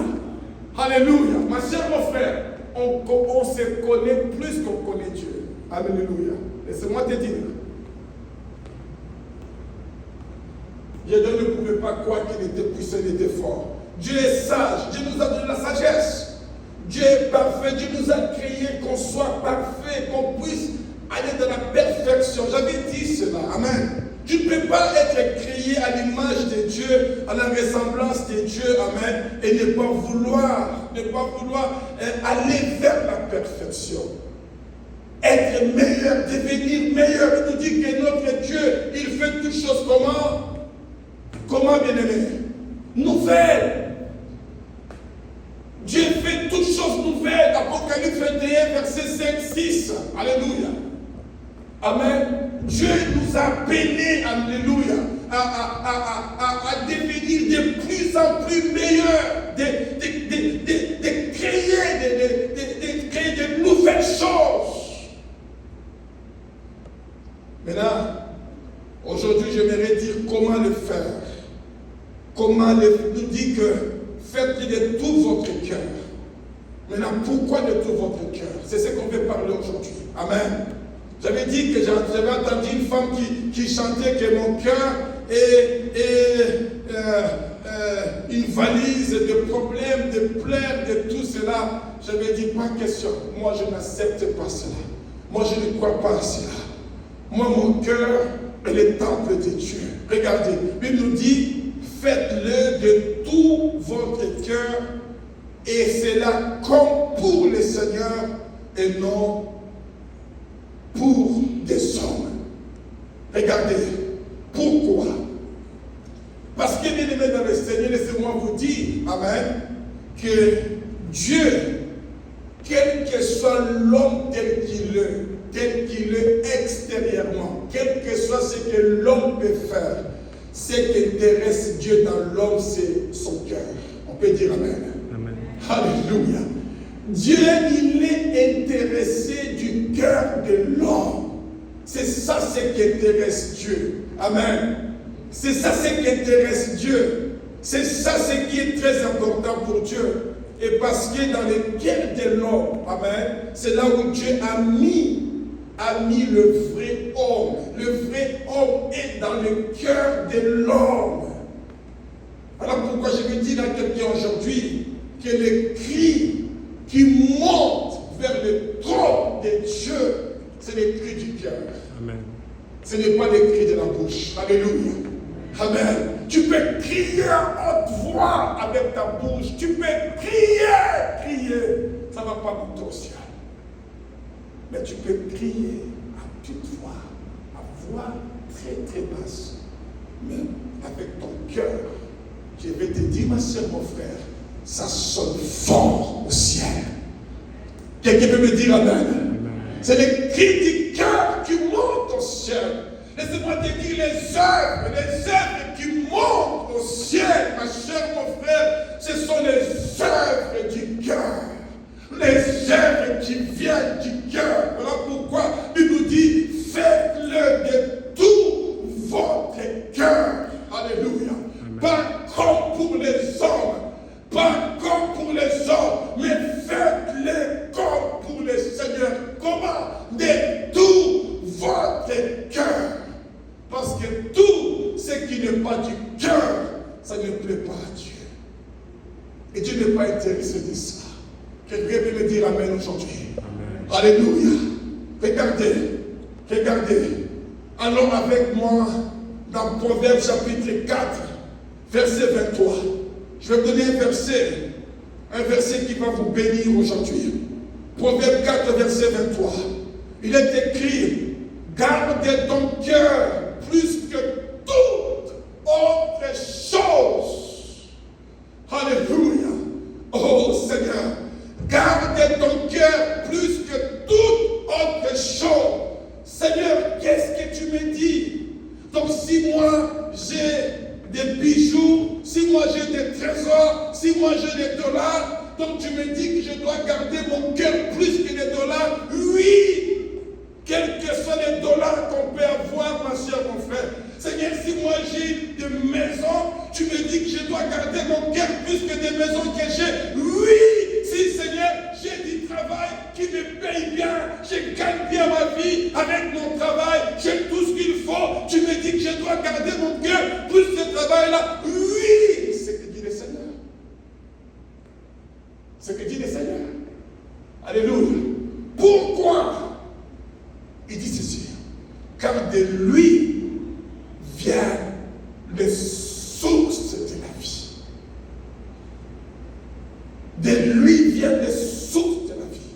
Alléluia. Ma chère, mon frère, on se connaît plus qu'on connaît Dieu. Alléluia. Laissez-moi te dire. Dieu ne pouvait pas croire qu'il était puissant, il était fort. Dieu est sage. Dieu nous a donné la sagesse. Dieu est parfait, Dieu nous a créés qu'on soit parfait, qu'on puisse aller dans la perfection. J'avais dit cela, amen. Tu ne peux pas être créé à l'image de Dieu, à la ressemblance de Dieu, amen, et ne pas vouloir aller vers la perfection. Être meilleur, devenir meilleur. Il nous dit que notre Dieu, il fait toutes choses comment? Comment, bien-aimé? Nouvelle. Dieu fait toutes choses nouvelles. Apocalypse 21, verset 5, 6. Alléluia. Amen. Dieu nous a appelés, alléluia, à devenir de plus en plus meilleurs, de créer de nouvelles choses. Maintenant, aujourd'hui, j'aimerais dire comment le faire. Nous dit que faites-le de tout votre cœur. Maintenant, pourquoi de tout votre cœur? C'est ce qu'on veut parler aujourd'hui. Amen. J'avais dit que j'avais entendu une femme qui chantait que mon cœur est une valise de problèmes, de pleurs, de tout cela. J'avais dit, pas question. Moi, je n'accepte pas cela. Moi, je ne crois pas à cela. Moi, mon cœur est le temple de Dieu. Regardez, il nous dit, faites-le de tout votre cœur, et c'est là comme pour le Seigneur et non pour des hommes. Regardez, pourquoi? Parce que, bien aimé dans le Seigneur, laissez-moi vous dire, amen, que Dieu, quel que soit l'homme tel qu'il est extérieurement, quel que soit ce que l'homme peut faire, ce qui intéresse Dieu dans l'homme, c'est son cœur. On peut dire amen. Amen. Alléluia. Dieu, il est intéressé du cœur de l'homme. C'est ça ce qui intéresse Dieu. Amen. C'est ça ce qui intéresse Dieu. C'est ça ce qui est très important pour Dieu. Et parce que dans le cœur de l'homme, amen, c'est là où Dieu a mis le vrai homme. Le vrai homme est dans le cœur de l'homme. Voilà pourquoi je veux dire à quelqu'un aujourd'hui que les cris qui montent vers le trône de Dieu, c'est les cris du cœur. Amen. Ce n'est pas les cris de la bouche. Alléluia. Amen. Tu peux crier en haute voix avec ta bouche. Tu peux crier. Ça ne va pas monter au ciel. Mais tu peux crier à toute voix, à voix très très basse. Mais avec ton cœur, je vais te dire, ma soeur, mon frère, ça sonne fort au ciel. Quelqu'un peut me dire amen. C'est les cris du cœur qui montent au ciel. Laissez-moi te dire les œuvres qui montent au ciel, ma chère, mon frère, ce sont les œuvres du cœur. Les œuvres qui viennent du cœur. Voilà pourquoi il nous dit, faites-le de tout votre cœur. Alléluia. Pas comme pour les hommes, pas comme pour les hommes, mais faites-le comme pour le Seigneur. Comment? De tout votre cœur. Parce que tout ce qui n'est pas du cœur, ça ne plaît pas à Dieu. Et Dieu n'est pas intéressé de ça. Quelqu'un peut me dire amen aujourd'hui. Amen. Alléluia. Regardez. Allons avec moi dans Proverbe chapitre 4, verset 23. Je vais vous donner un verset qui va vous bénir aujourd'hui. Proverbe 4, verset 23. Il est écrit, garde ton cœur plus que toute autre chose. Alléluia. Oh Seigneur, garde ton cœur plus que toute autre chose. Seigneur, qu'est-ce que tu me dis? Donc si moi j'ai des bijoux, si moi j'ai des trésors, si moi j'ai des dollars, donc tu me dis que je dois garder mon cœur plus que les dollars? Oui, quels que soient les dollars qu'on peut avoir, ma soeur, mon frère. Seigneur, si moi j'ai des maisons, tu me dis que je dois garder mon cœur plus que des maisons que j'ai. Oui, si Seigneur, j'ai du travail qui me paye bien, je gagne bien ma vie avec mon travail, j'ai tout ce qu'il faut, tu me dis que je dois garder mon cœur plus que ce travail-là. Oui, c'est ce que dit le Seigneur. C'est ce que dit le Seigneur. Alléluia. Pourquoi? Il dit ceci. Car de lui vient les sources de la vie. De lui viennent les sources de la vie.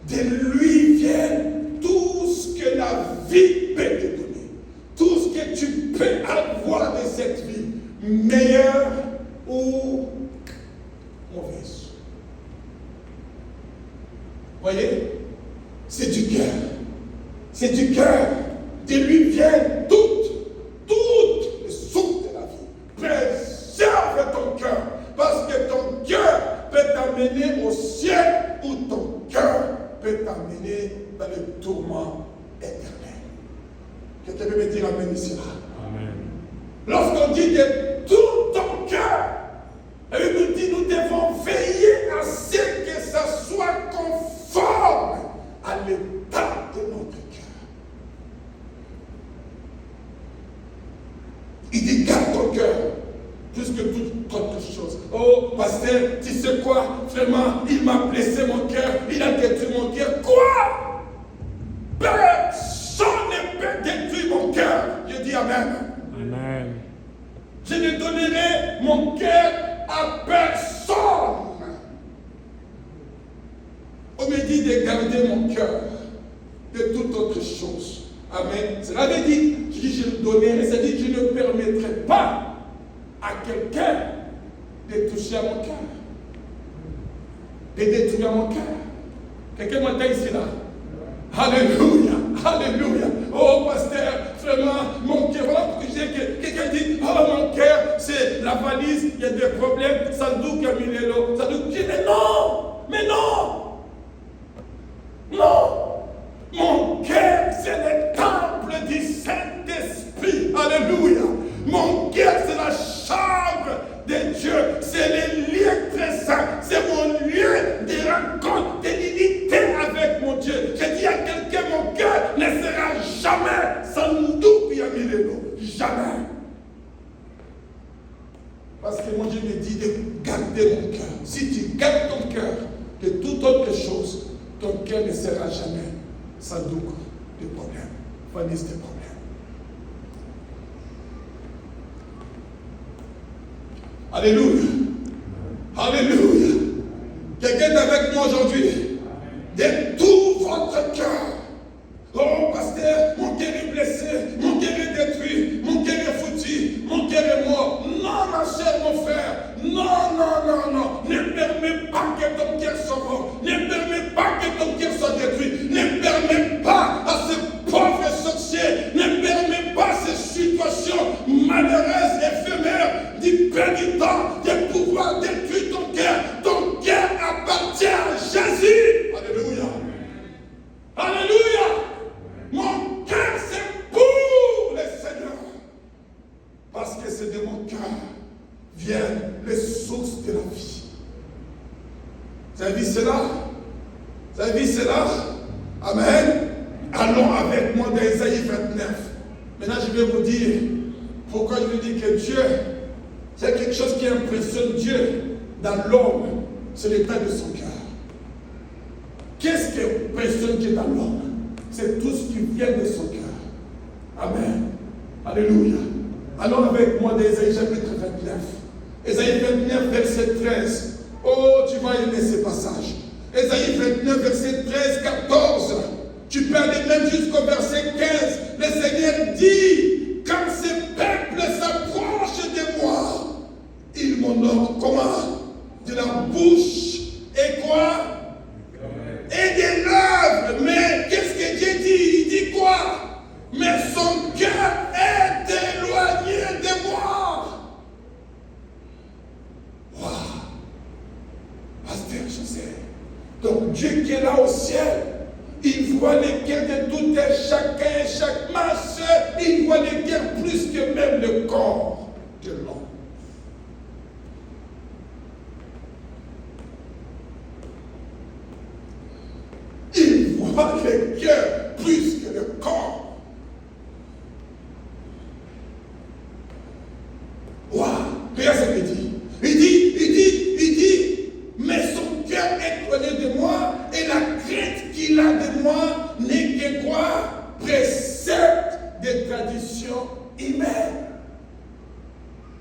De lui vient tout ce que la vie peut te donner. Tout ce que tu peux avoir de cette vie, meilleure ou mauvaise. Voyez? C'est du cœur. C'est du cœur. De lui viennent toutes les sources de la vie. Préserve ton cœur. Parce que ton cœur peut t'amener au ciel ou ton cœur peut t'amener dans le tourment éternel. Quelqu'un peut me dire amen ici là? Amen. Lorsqu'on dit de tout ton cœur, il nous dit nous devons veiller à ce que ça soit conforme à l'état de notre cœur. Il dit garde ton cœur plus que toute autre chose. Oh pasteur, tu sais quoi? Vraiment, il m'a blessé mon cœur, il a détruit mon cœur. Quoi? Personne ne peut détruire mon cœur. Je dis amen. Amen. Je ne donnerai mon cœur à personne. On me dit de garder mon cœur de toute autre chose. Amen. Cela veut dire, je le donnerai, c'est-à-dire que je ne permettrai pas à quelqu'un de toucher à mon cœur, de détruire mon cœur. Quelqu'un m'entend ici là? Alléluia, alléluia. Oh pasteur, vraiment, mon cœur, voilà pourquoi je dis que quelqu'un dit, oh mon cœur, c'est la valise, il y a des problèmes, sans doute qu'il y a mis les lots, sans doute qu'il mais non, mon cœur, c'est le temple du Saint-Esprit, alléluia. Mon cœur, c'est la chambre de Dieu, c'est le lieu très saint, que mon Dieu me dit de garder mon cœur. Si tu gardes ton cœur, que toute autre chose, ton cœur ne sera jamais sans doute de problème. Pas de problème. Alléluia. Alléluia. Quelqu'un est avec moi aujourd'hui. De tout votre cœur. Oh, pasteur, mon cœur est blessé, mon cœur est détruit, mon cœur est foutu, mon cœur est mort. Non, ma chère, mon frère. Non, non, non, non. Ne permets pas que ton cœur soit mort. Ne permets pas que ton cœur soit détruit. Ne permets pas à ce pauvre sorcier. Ne permets pas ces situations malheureuses, éphémères, du pain du temps, de pouvoir détruire ton cœur. Ton cœur appartient à Jésus. Alléluia. Alléluia. Mon cœur, c'est pour le Seigneur. Parce que c'est de mon cœur viennent les sources de la vie. Vous avez vu cela? Vous avez vu cela? Amen. Allons avec moi dans Ésaïe 29. Maintenant, je vais vous dire pourquoi je vous dis que Dieu, c'est quelque chose qui impressionne Dieu dans l'homme, c'est l'état de son cœur. Qu'est-ce qui impressionne Dieu dans l'homme? C'est tout ce qui vient de son cœur. Amen. Alléluia. Allons avec moi dans Ésaïe chapitre 29. Ésaïe 29, verset 13. Oh, tu vas aimer ce passage. Ésaïe 29, verset 13, 14. Tu peux aller même jusqu'au verset 15. Le Seigneur dit, quand ce peuple s'approche de moi, il m'honore comment? De la bouche et quoi? Et des lèvres. Mais qu'est-ce que Dieu dit? Il dit quoi? Mais son cœur est éloigné de moi. Waouh! Pasteur José. Donc Dieu qui est là au ciel, il voit les cœurs de tout et chacun, chaque masse, il voit les cœurs plus que même le corps de l'homme. Il voit les cœurs plus que le corps. Waouh! Regarde ce qu'il dit. Il dit, mais son cœur est éloigné de moi et la crainte qu'il a de moi n'est que quoi? Précepte des traditions humaines.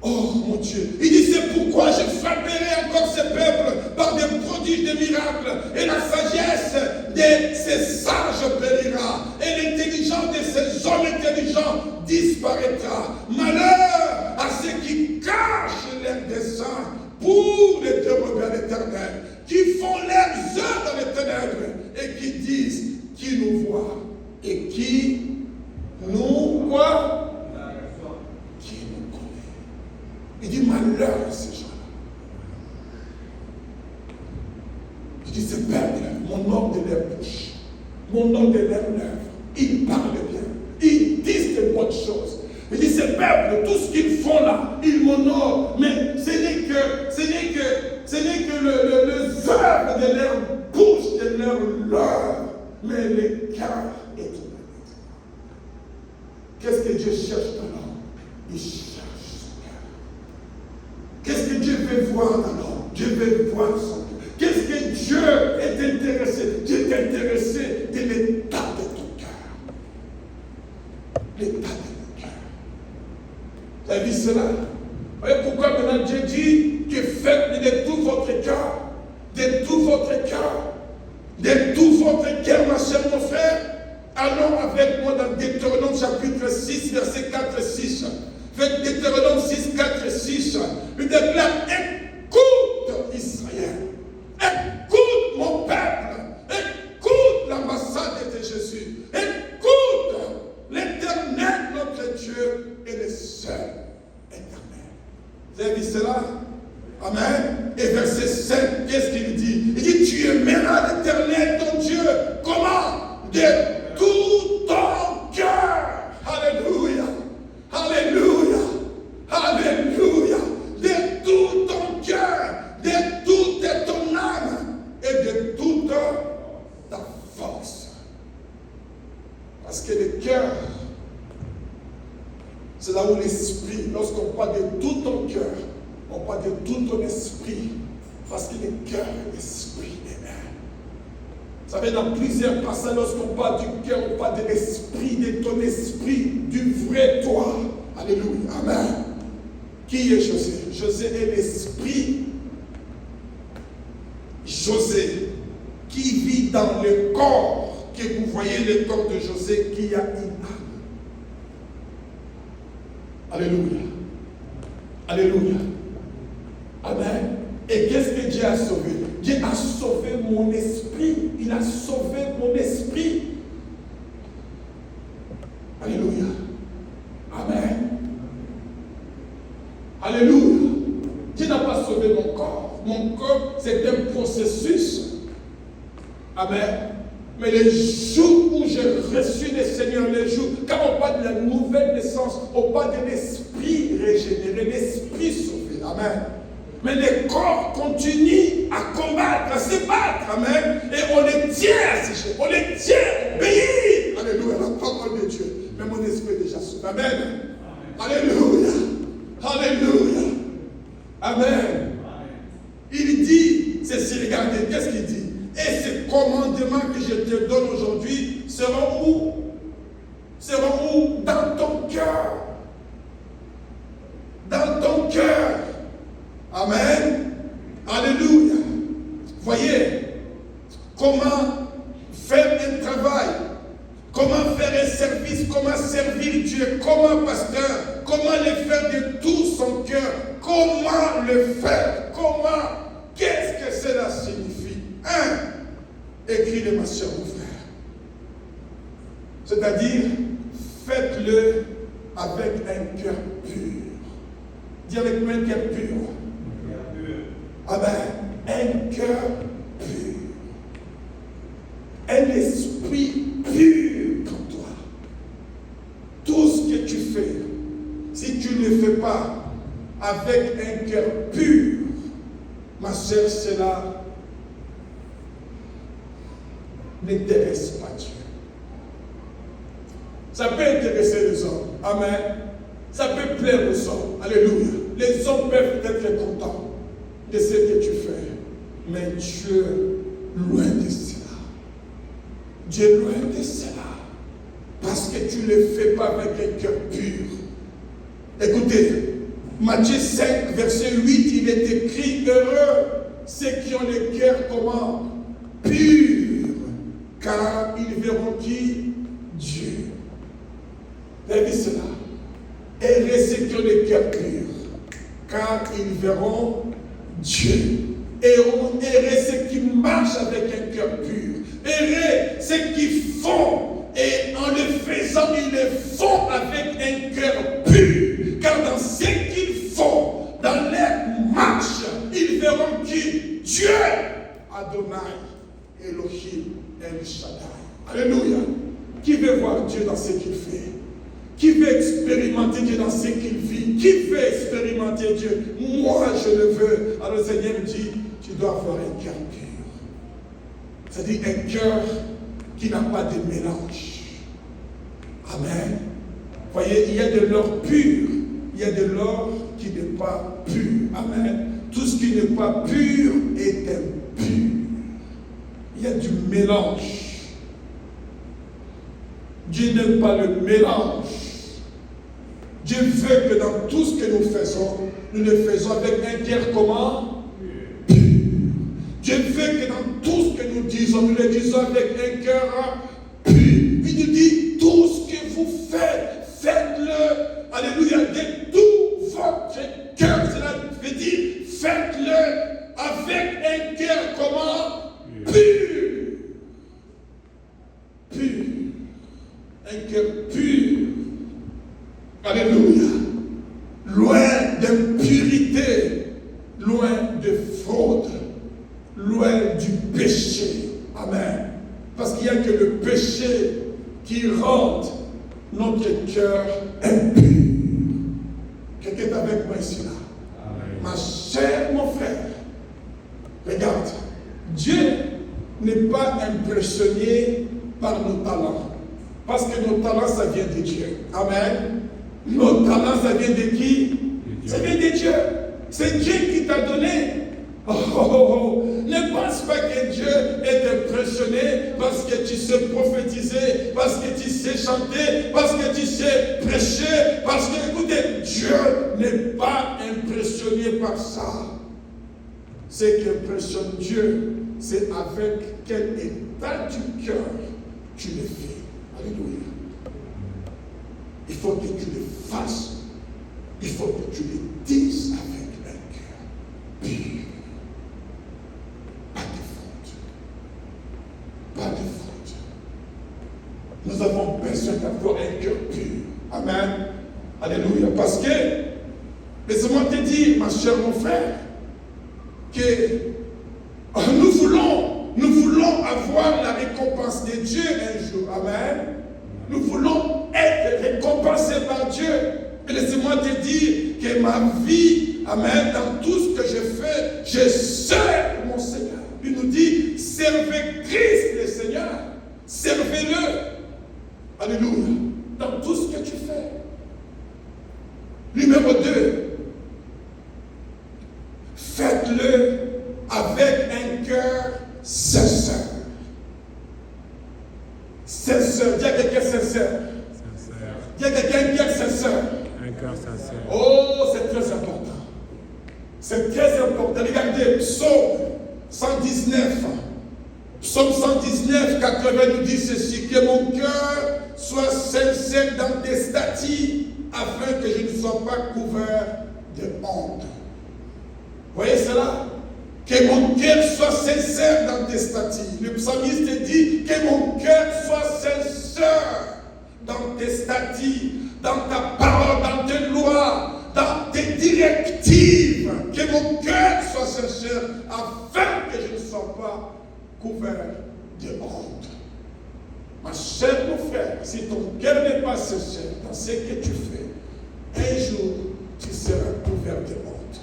Oh mon Dieu, il dit c'est pourquoi je frapperai encore ce peuple par des prodiges, des miracles, et la sagesse de ces sages périra, et l'intelligence de ces hommes intelligents disparaîtra. Malheur à ceux qui cachent leurs desseins pour les dérober à l'Éternel, qui font leurs œuvres dans les ténèbres, et qui disent qui nous voit, et qui nous voit. Il dit malheur à ces gens-là. Il dit ce peuple, mon homme de leur bouche, mon homme de leurs lèvres, ils parlent bien, ils disent de bonnes choses. Il dit ce peuple, tout ce qu'ils font là, ils m'honorent, mais ce n'est que le œuvre de leur bouche, de leur lèvres, mais le cœur est tout. Qu'est-ce que Dieu cherche dans l'homme? Il cherche. Qu'est-ce que Dieu veut voir dans l'homme? Dieu veut voir son cœur. Qu'est-ce que Dieu est intéressé? Dieu est intéressé de l'état de ton cœur. L'état de ton cœur. Vous avez vu cela? Vous voyez pourquoi maintenant Dieu dit que faites de tout votre cœur, de tout votre cœur, de tout votre cœur, ma chère, mon frère. Allons avec moi dans Deutéronome chapitre 6, verset 4 et 6. Faites Deutéronome 6, 4 et 6. Il déclare, écoute Israël, écoute mon peuple, écoute l'ambassade de Jésus, écoute l'Éternel, notre Dieu, est le seul éternel. Vous avez vu cela? Amen. Et verset 5, qu'est-ce qu'il dit? Il dit, tu aimeras l'Éternel, ton Dieu, comment? De tout ton cœur. Alléluia. Alléluia, alléluia, de tout ton cœur, de toute ton âme et de toute ta force. Parce que le cœur, c'est là où l'esprit, lorsqu'on parle de tout ton cœur, On parle de tout ton esprit. Parce que le cœur et l'esprit est un. Vous savez, dans plusieurs passages, lorsqu'on parle du cœur, on parle de l'esprit, de ton esprit, du vrai toi. Alléluia. Amen. Qui est José? José est l'esprit. José, qui vit dans le corps, que vous voyez le corps de José, qui a une âme. Alléluia. Alléluia. Amen. Et qu'est-ce que Dieu a sauvé? Dieu a sauvé mon esprit. Il a sauvé mon esprit. Alléluia. Amen. Alléluia. Dieu n'a pas sauvé mon corps. Mon corps, c'est un processus. Amen. Mais le jour où j'ai reçu le Seigneur, le jour, quand on parle de la nouvelle naissance, on parle de l'esprit régénéré, l'esprit sauvé. Amen. Mais le corps continue à combattre, à se battre. Amen. Et on les tient à ces choses. On les tient à obéir. Alléluia. La parole de Dieu. Mais mon esprit est déjà sauvé. Amen. Alléluia. Alléluia. Amen. Il dit, ceci, regardez, qu'est-ce qu'il dit? Et ces commandements que je te donne aujourd'hui seront où? Seront où? Dans ton cœur. Dans ton cœur. Amen. Alléluia. Voyez comment faire un travail, comment faire un service, comment servir Dieu, comment pasteur, comment le faire de tout son cœur, comment le faire, comment, qu'est-ce que cela signifie? Écris-le, ma soeur, mon frère. C'est-à-dire, faites-le avec un cœur pur. Dis avec moi un cœur pur. Amen. Un cœur pur. Un esprit pur comme toi. Tout ce que tu fais, si tu ne le fais pas avec un cœur pur, ma soeur, cela n'intéresse pas Dieu. Ça peut intéresser les hommes. Amen. Ça peut plaire aux hommes. Alléluia. Les hommes peuvent être contents de ce que tu fais. Mais Dieu, loin de cela. Dieu, loin de cela. Parce que tu ne le fais pas avec un cœur pur. Écoutez, Matthieu 5, verset 8, il est écrit, heureux ceux qui ont le cœur comment? Pur. Car ils verront qui? Dieu. Vous avez vu cela? Heureux ceux qui ont le cœur pur. Car ils verront Dieu. Heureux ceux qui marchent avec un cœur pur. Heureux ceux qui font. Et en le faisant, ils le font avec un cœur pur. Car dans ce qu'ils font, dans leur marche, ils verront qui? Dieu. Adonai, Elohim, El Shaddai. Alléluia. Qui veut voir Dieu dans ce qu'il fait? Qui veut expérimenter Dieu dans ce qu'il vit? Qui veut expérimenter Dieu? Moi, je le veux. Alors le Seigneur me dit, tu dois avoir un cœur pur. C'est-à-dire un cœur qui n'a pas de mélange. Amen. Voyez, il y a de l'or pur. Il y a de l'or qui n'est pas pur. Amen. Tout ce qui n'est pas pur est impur. Il y a du mélange. Dieu n'aime pas le mélange. Dieu veut que dans tout ce que nous faisons, nous le faisons avec un cœur comment? Pur. Dieu veut que dans tout ce que nous disons, nous le disons avec un cœur pur. Il nous dit, tout ce que vous faites, faites-le, alléluia, de tout votre cœur. Cela veut dire, faites-le avec un cœur comment? Pur. Pur. Un cœur pur. Alléluia. Loin d'impurité, loin de fraude, loin du péché. Amen. Parce qu'il n'y a que le péché qui rend notre cœur impur. Quelqu'un est avec moi ici là. Amen. Ma chère, mon frère, regarde, Dieu n'est pas impressionné par nos talents. Parce que nos talents, ça vient de Dieu. Amen. Nos talents, ça vient de qui? Ça vient de Dieu. C'est Dieu qui t'a donné. Oh. Ne pense pas que Dieu est impressionné parce que tu sais prophétiser, parce que tu sais chanter, parce que tu sais prêcher, parce que, écoutez, Dieu n'est pas impressionné par ça. Ce qui impressionne Dieu, c'est avec quel état du cœur tu le fais. Alléluia. Il faut que tu le fasses. Il faut que tu le dises avec un cœur pur. Pas de faute. Nous avons besoin d'avoir un cœur pur. Amen. Alléluia. Parce que, laisse-moi te dire, ma chère, mon frère, que nous voulons avoir la récompense de Dieu un jour. Amen. Nous voulons être récompensés par Dieu. Et laissez-moi te dire que ma vie, amen, dans tout ce que je fais, je sers mon Seigneur. Il nous dit, servez Christ le Seigneur. Servez-le. Alléluia. Dans tout ce que tu fais. Numéro 2. Faites-le avec un cœur sincère. Sincère. Dis à quelqu'un sincère. Dis à quelqu'un qui est sincère. Un cœur sincère. Oh, c'est très important. C'est très important. Regardez, Psaume 119. Psaume 119, 80 nous dit ceci, que mon cœur soit sincère dans tes statuts, afin que je ne sois pas couvert de honte. Voyez cela? Que mon cœur soit sincère dans tes statuts. Le psalmiste dit que mon cœur soit sincère dans tes statuts, dans ta parole, dans tes lois, dans tes directives. Que mon cœur soit sincère afin que je ne sois pas couvert de honte. Ma chère, mon frère, si ton cœur n'est pas sincère dans ce que tu fais, un jour tu seras couvert de honte.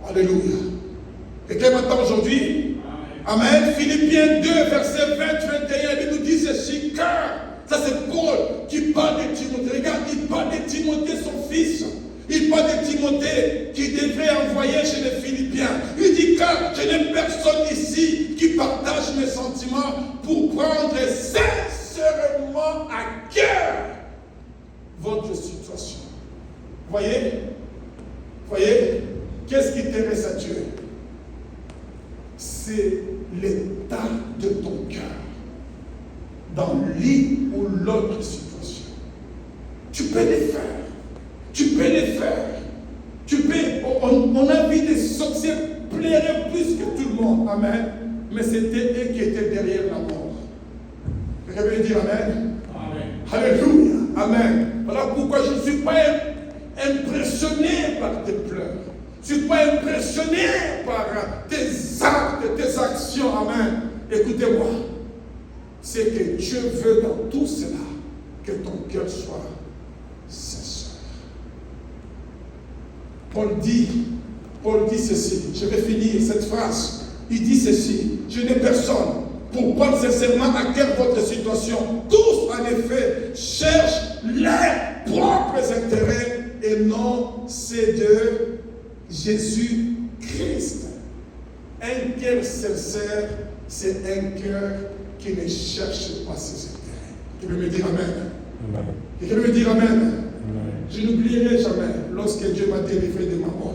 Alléluia. Et que maintenant aujourd'hui, amen, Philippiens 2, verset 20-21, il nous dit ceci, car, ça c'est Paul qui parle de Timothée. Regarde, il parle de Timothée, son fils. Il parle de Timothée qui devrait envoyer chez les Philippiens. Il dit, car je n'ai personne ici qui partage mes sentiments pour prendre sincèrement à cœur votre situation. Voyez? Qu'est-ce qui intéresse à Dieu? C'est l'état de ton cœur dans l'une ou l'autre situation. Tu peux les faire. On a vu des sorciers plaire plus que tout le monde. Amen. Mais c'était eux qui étaient derrière la mort. Vous pouvez dire Amen? Amen. Alléluia. Amen. Voilà pourquoi je ne suis pas impressionné par tes pleurs. Je ne suis pas impressionné par tes actes, tes actions. Amen. Écoutez-moi. C'est que Dieu veut dans tout cela que ton cœur soit sincère. Paul dit ceci. Je vais finir cette phrase. Il dit ceci. Je n'ai personne pour prendre sincèrement à cœur votre situation. Tous, en effet, cherchent leurs propres intérêts et non ceux de Jésus-Christ. Un cœur sincère, c'est un cœur qui ne cherche pas ses intérêts. Tu peux me dire Amen? Amen. Tu peux me dire Amen? Amen. Je n'oublierai jamais lorsque Dieu m'a délivré de ma mort.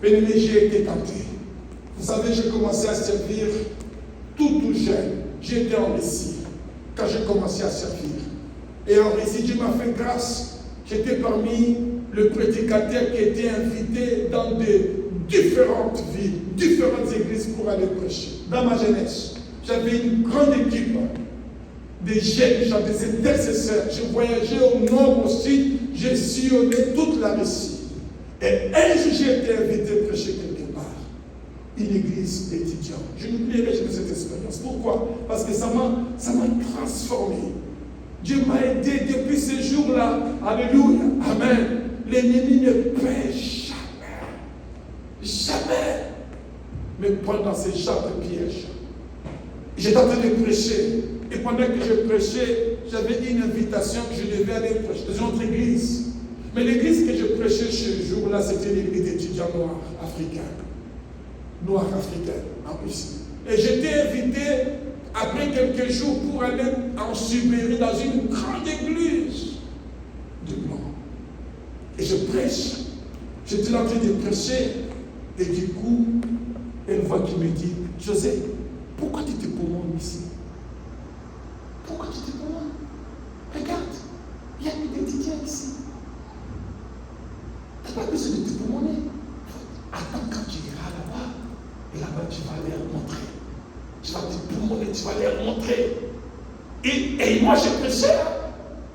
Bien-aimé, j'ai été tenté. Vous savez, j'ai commencé à servir tout jeune. J'étais en Russie quand j'ai commencé à servir. Et en Russie, Dieu m'a fait grâce. J'étais parmi les prédicateurs qui étaient invités dans des différentes villes, différentes églises pour aller prêcher. Dans ma jeunesse, j'avais une grande équipe des jeunes gens, des intercesseurs. Je voyageais au nord, au sud, j'ai sillonné toute la Russie. Et un jour, j'ai été invité à prêcher quelque part. Une église d'étudiants. Je n'oublierai jamais cette expérience. Pourquoi? Parce que ça m'a transformé. Dieu m'a aidé depuis ce jour-là. Alléluia. Amen. L'ennemi ne pêche jamais. Jamais. Mais pendant ces genres de pièges, j'étais en train de prêcher. Et pendant que je prêchais, j'avais une invitation que je devais aller prêcher dans une autre église. Mais l'église que je prêchais ce jour-là, c'était l'église d'étudiants noirs africains. Noirs africains, en Russie. Et j'étais invité après quelques jours pour aller en Sibérie dans une grande église de blancs. Et je prêche. J'étais en train de prêcher. Et du coup, une voix qui me dit, José, pourquoi tu te promènes ici? Pourquoi tu te promènes? Regarde, il y a des étudiants ici. Tu n'as pas besoin de te promener. Attends quand tu iras là-bas. Et là-bas, tu vas leur montrer. Tu vas te promener, tu vas leur montrer. Et moi, je prêchais.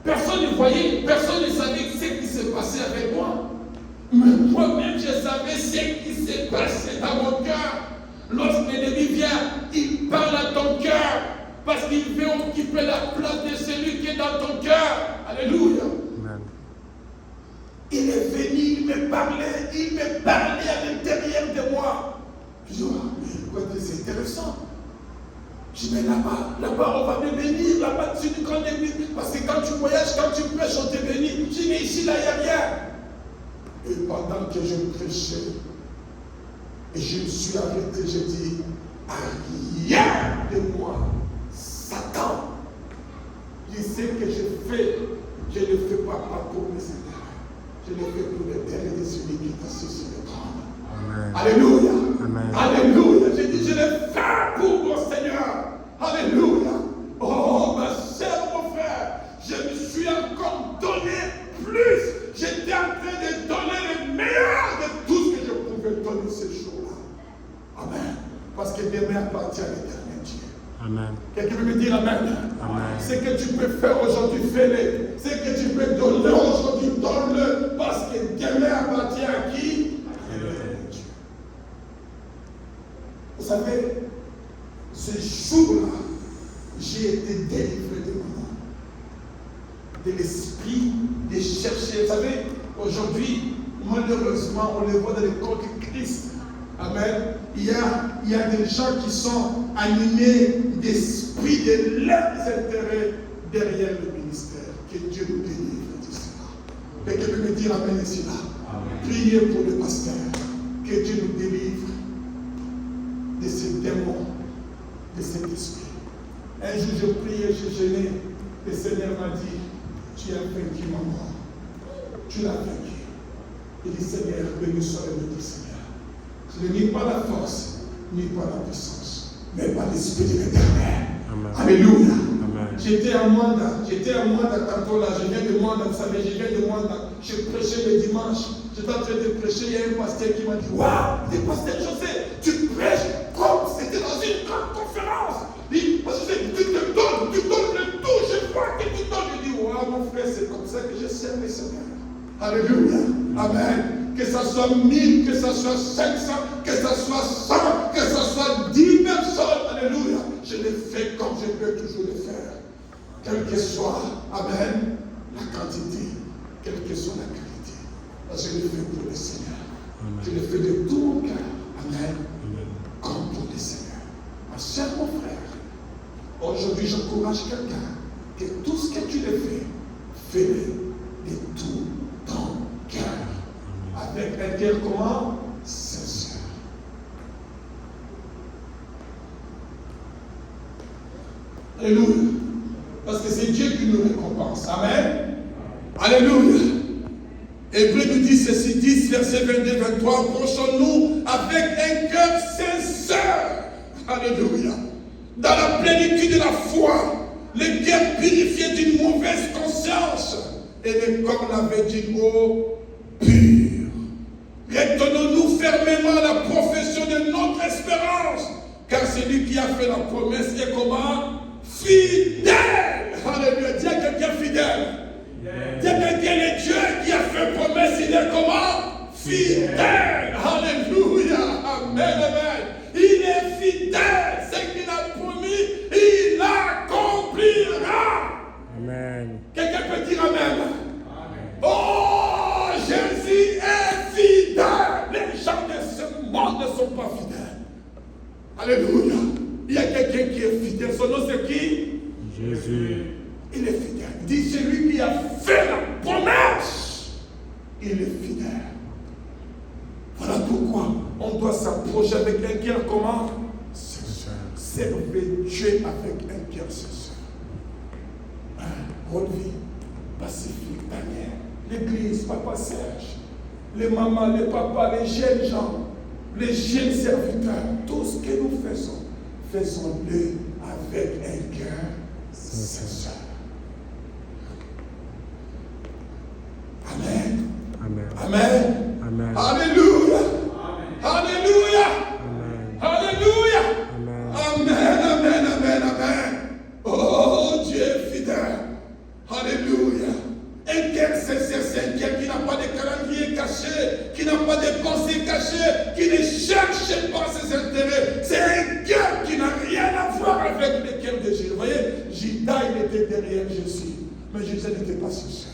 Personne ne voyait, personne ne savait ce qui se passait avec moi. Mais moi-même, je savais ce qui s'est passé dans mon cœur. Lorsque l'ennemi vient, il parle à ton cœur. Parce qu'il veut occuper la place de celui qui est dans ton cœur. Alléluia. Amen. Il est venu, il me parlait à l'intérieur de moi. Je dis, mais c'est intéressant. Je dis, mais là-bas, on va me bénir. Là-bas, c'est une grande église. Parce que quand tu voyages, quand tu prêches, on te bénit. Je dis, mais ici, là, il n'y a rien. Et pendant que je prêchais, et je me suis arrêté, je dis, rien de moi, Satan. Je sais que je fais, je ne le fais pas pour mes intérêts. Je le fais pour l'intérêt de celui qui est assis sur le trône. Alléluia. Amen. Alléluia. Je dis, je le fais pour mon Seigneur. Alléluia. Oh, ma sœur, mon frère, je me suis encore donné plus. J'étais en train de donner le meilleur de tout ce que je pouvais donner ce jour-là. Amen. Parce que demain appartient à l'éternel Dieu. Amen. Quelqu'un peut me dire Amen. Amen. Ce que tu peux faire aujourd'hui, fais-le. Ce que tu peux donner aujourd'hui, donne-le. Parce que demain appartient à qui? À l'éternel Dieu. Vous savez, ce jour-là, j'ai été délivré de l'esprit de chercher. Vous savez, aujourd'hui, malheureusement, on le voit dans le corps de Christ. Amen. Il y a des gens qui sont animés d'esprit de leurs intérêts derrière le ministère. Que Dieu nous délivre de cela. Quelqu'un peut me dire Amen ici là. Priez pour le pasteur. Que Dieu nous délivre de ces démons, de cet esprit. Un jour, je priais, je jeûnais. Le Seigneur m'a dit, tu as vaincu ma mort. Tu l'as vaincu. Il dit, Seigneur, béni soit le nom du Seigneur. Je ne nie pas la force, ni pas la puissance, mais par l'esprit de l'éternel. Alléluia. J'étais à Mwanda tantôt là, je viens de Mwanda, vous savez, je viens de Mwanda. Je prêchais le dimanche. J'étais en train de prêcher, il y a un pasteur qui m'a dit, waouh, le pasteur José, tu prêches comme c'était dans une grande conférence. Parce que tu donnes le tout, je vois que tu donnes. Je dis, waouh, mon frère, c'est comme ça que je sers le Seigneur. Alléluia. Amen. Que ça soit 1000, que ça soit 500, que ça soit 100, que ça soit 10 personnes. Alléluia. Je le fais comme je peux toujours le faire. Quelle que soit, amen, la quantité, quelle que soit la qualité. Parce que je le fais pour le Seigneur. Amen. Je le fais de tout mon cœur. Amen. Comme pour le Seigneur. Ma chère, mon frère, aujourd'hui j'encourage quelqu'un que tout ce que tu le fais, fais-le de tout ton cœur. Avec un cœur comment? Sincère. Alléluia. Parce que c'est Dieu qui nous récompense. Amen. Alléluia. Hébreux nous dit ceci, 10, verset 22-23, approchons-nous avec un cœur sincère. Alléluia. Dans la plénitude de la foi, le cœur purifié d'une mauvaise conscience et le corps lavé d'une eau pure. Retenons-nous fermement à la profession de notre espérance, car celui qui a fait la promesse est comment? Fidèle. Alléluia. Dis à quelqu'un fidèle. Dis à quelqu'un, le Dieu qui a fait promesse, il est comment? Fidèle. Alléluia. Amen, amen. Il est fidèle. Ce qu'il a promis, il accomplira. Amen. Quelqu'un peut dire amen. Amen. Oh, Jésus est fidèle. Les gens de ce monde ne sont pas fidèles. Alléluia. Il y a quelqu'un qui est fidèle. Son nom c'est qui? Jésus. Il est fidèle. Il dit celui qui a fait la promesse. il est fidèle. Voilà pourquoi on doit s'approcher avec un cœur comment? Sincère. Servez Dieu avec un cœur sincère. Rodvi, Pacifique, Daniel, l'église, Papa Serge, les mamans, les papas, les jeunes gens, les jeunes serviteurs, tout ce que nous faisons, faisons-le avec un cœur sincère. Amen. Amen. Amen. Amen. Alléluia. Alléluia. Amen. Alléluia. Amen. Amen. Amen. Amen. Amen. Oh, Dieu est fidèle. Alléluia. Un cœur sincère, c'est un cœur qui n'a pas de calendrier caché, qui n'a pas de pensées cachées, qui ne cherche pas ses intérêts. C'est un cœur qui n'a rien à voir avec le cœur de Jésus. Vous voyez, Judas, il était derrière Jésus, mais Jésus n'était pas sincère.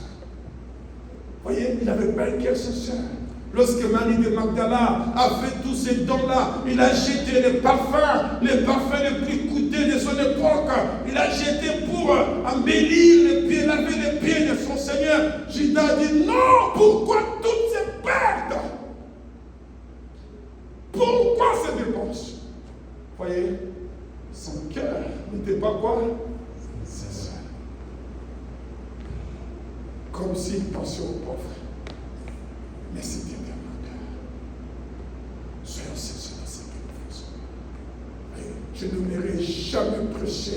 Vous voyez, il n'avait pas un cœur sincère. Lorsque Marie de Magdala a fait tous ces dons-là, il a jeté les parfums les plus coûteux de son époque. Il a jeté pour embellir les pieds, laver les pieds de son Seigneur. Judas a dit non, pourquoi toutes ces pertes? Pourquoi ces dépenses? Vous voyez, son cœur n'était pas quoi? Sincère. Comme s'il pensait aux pauvres. Mais c'était vraiment cœur. Soyons sincères dans ce que nous faisons. Je ne m'aurais jamais prêché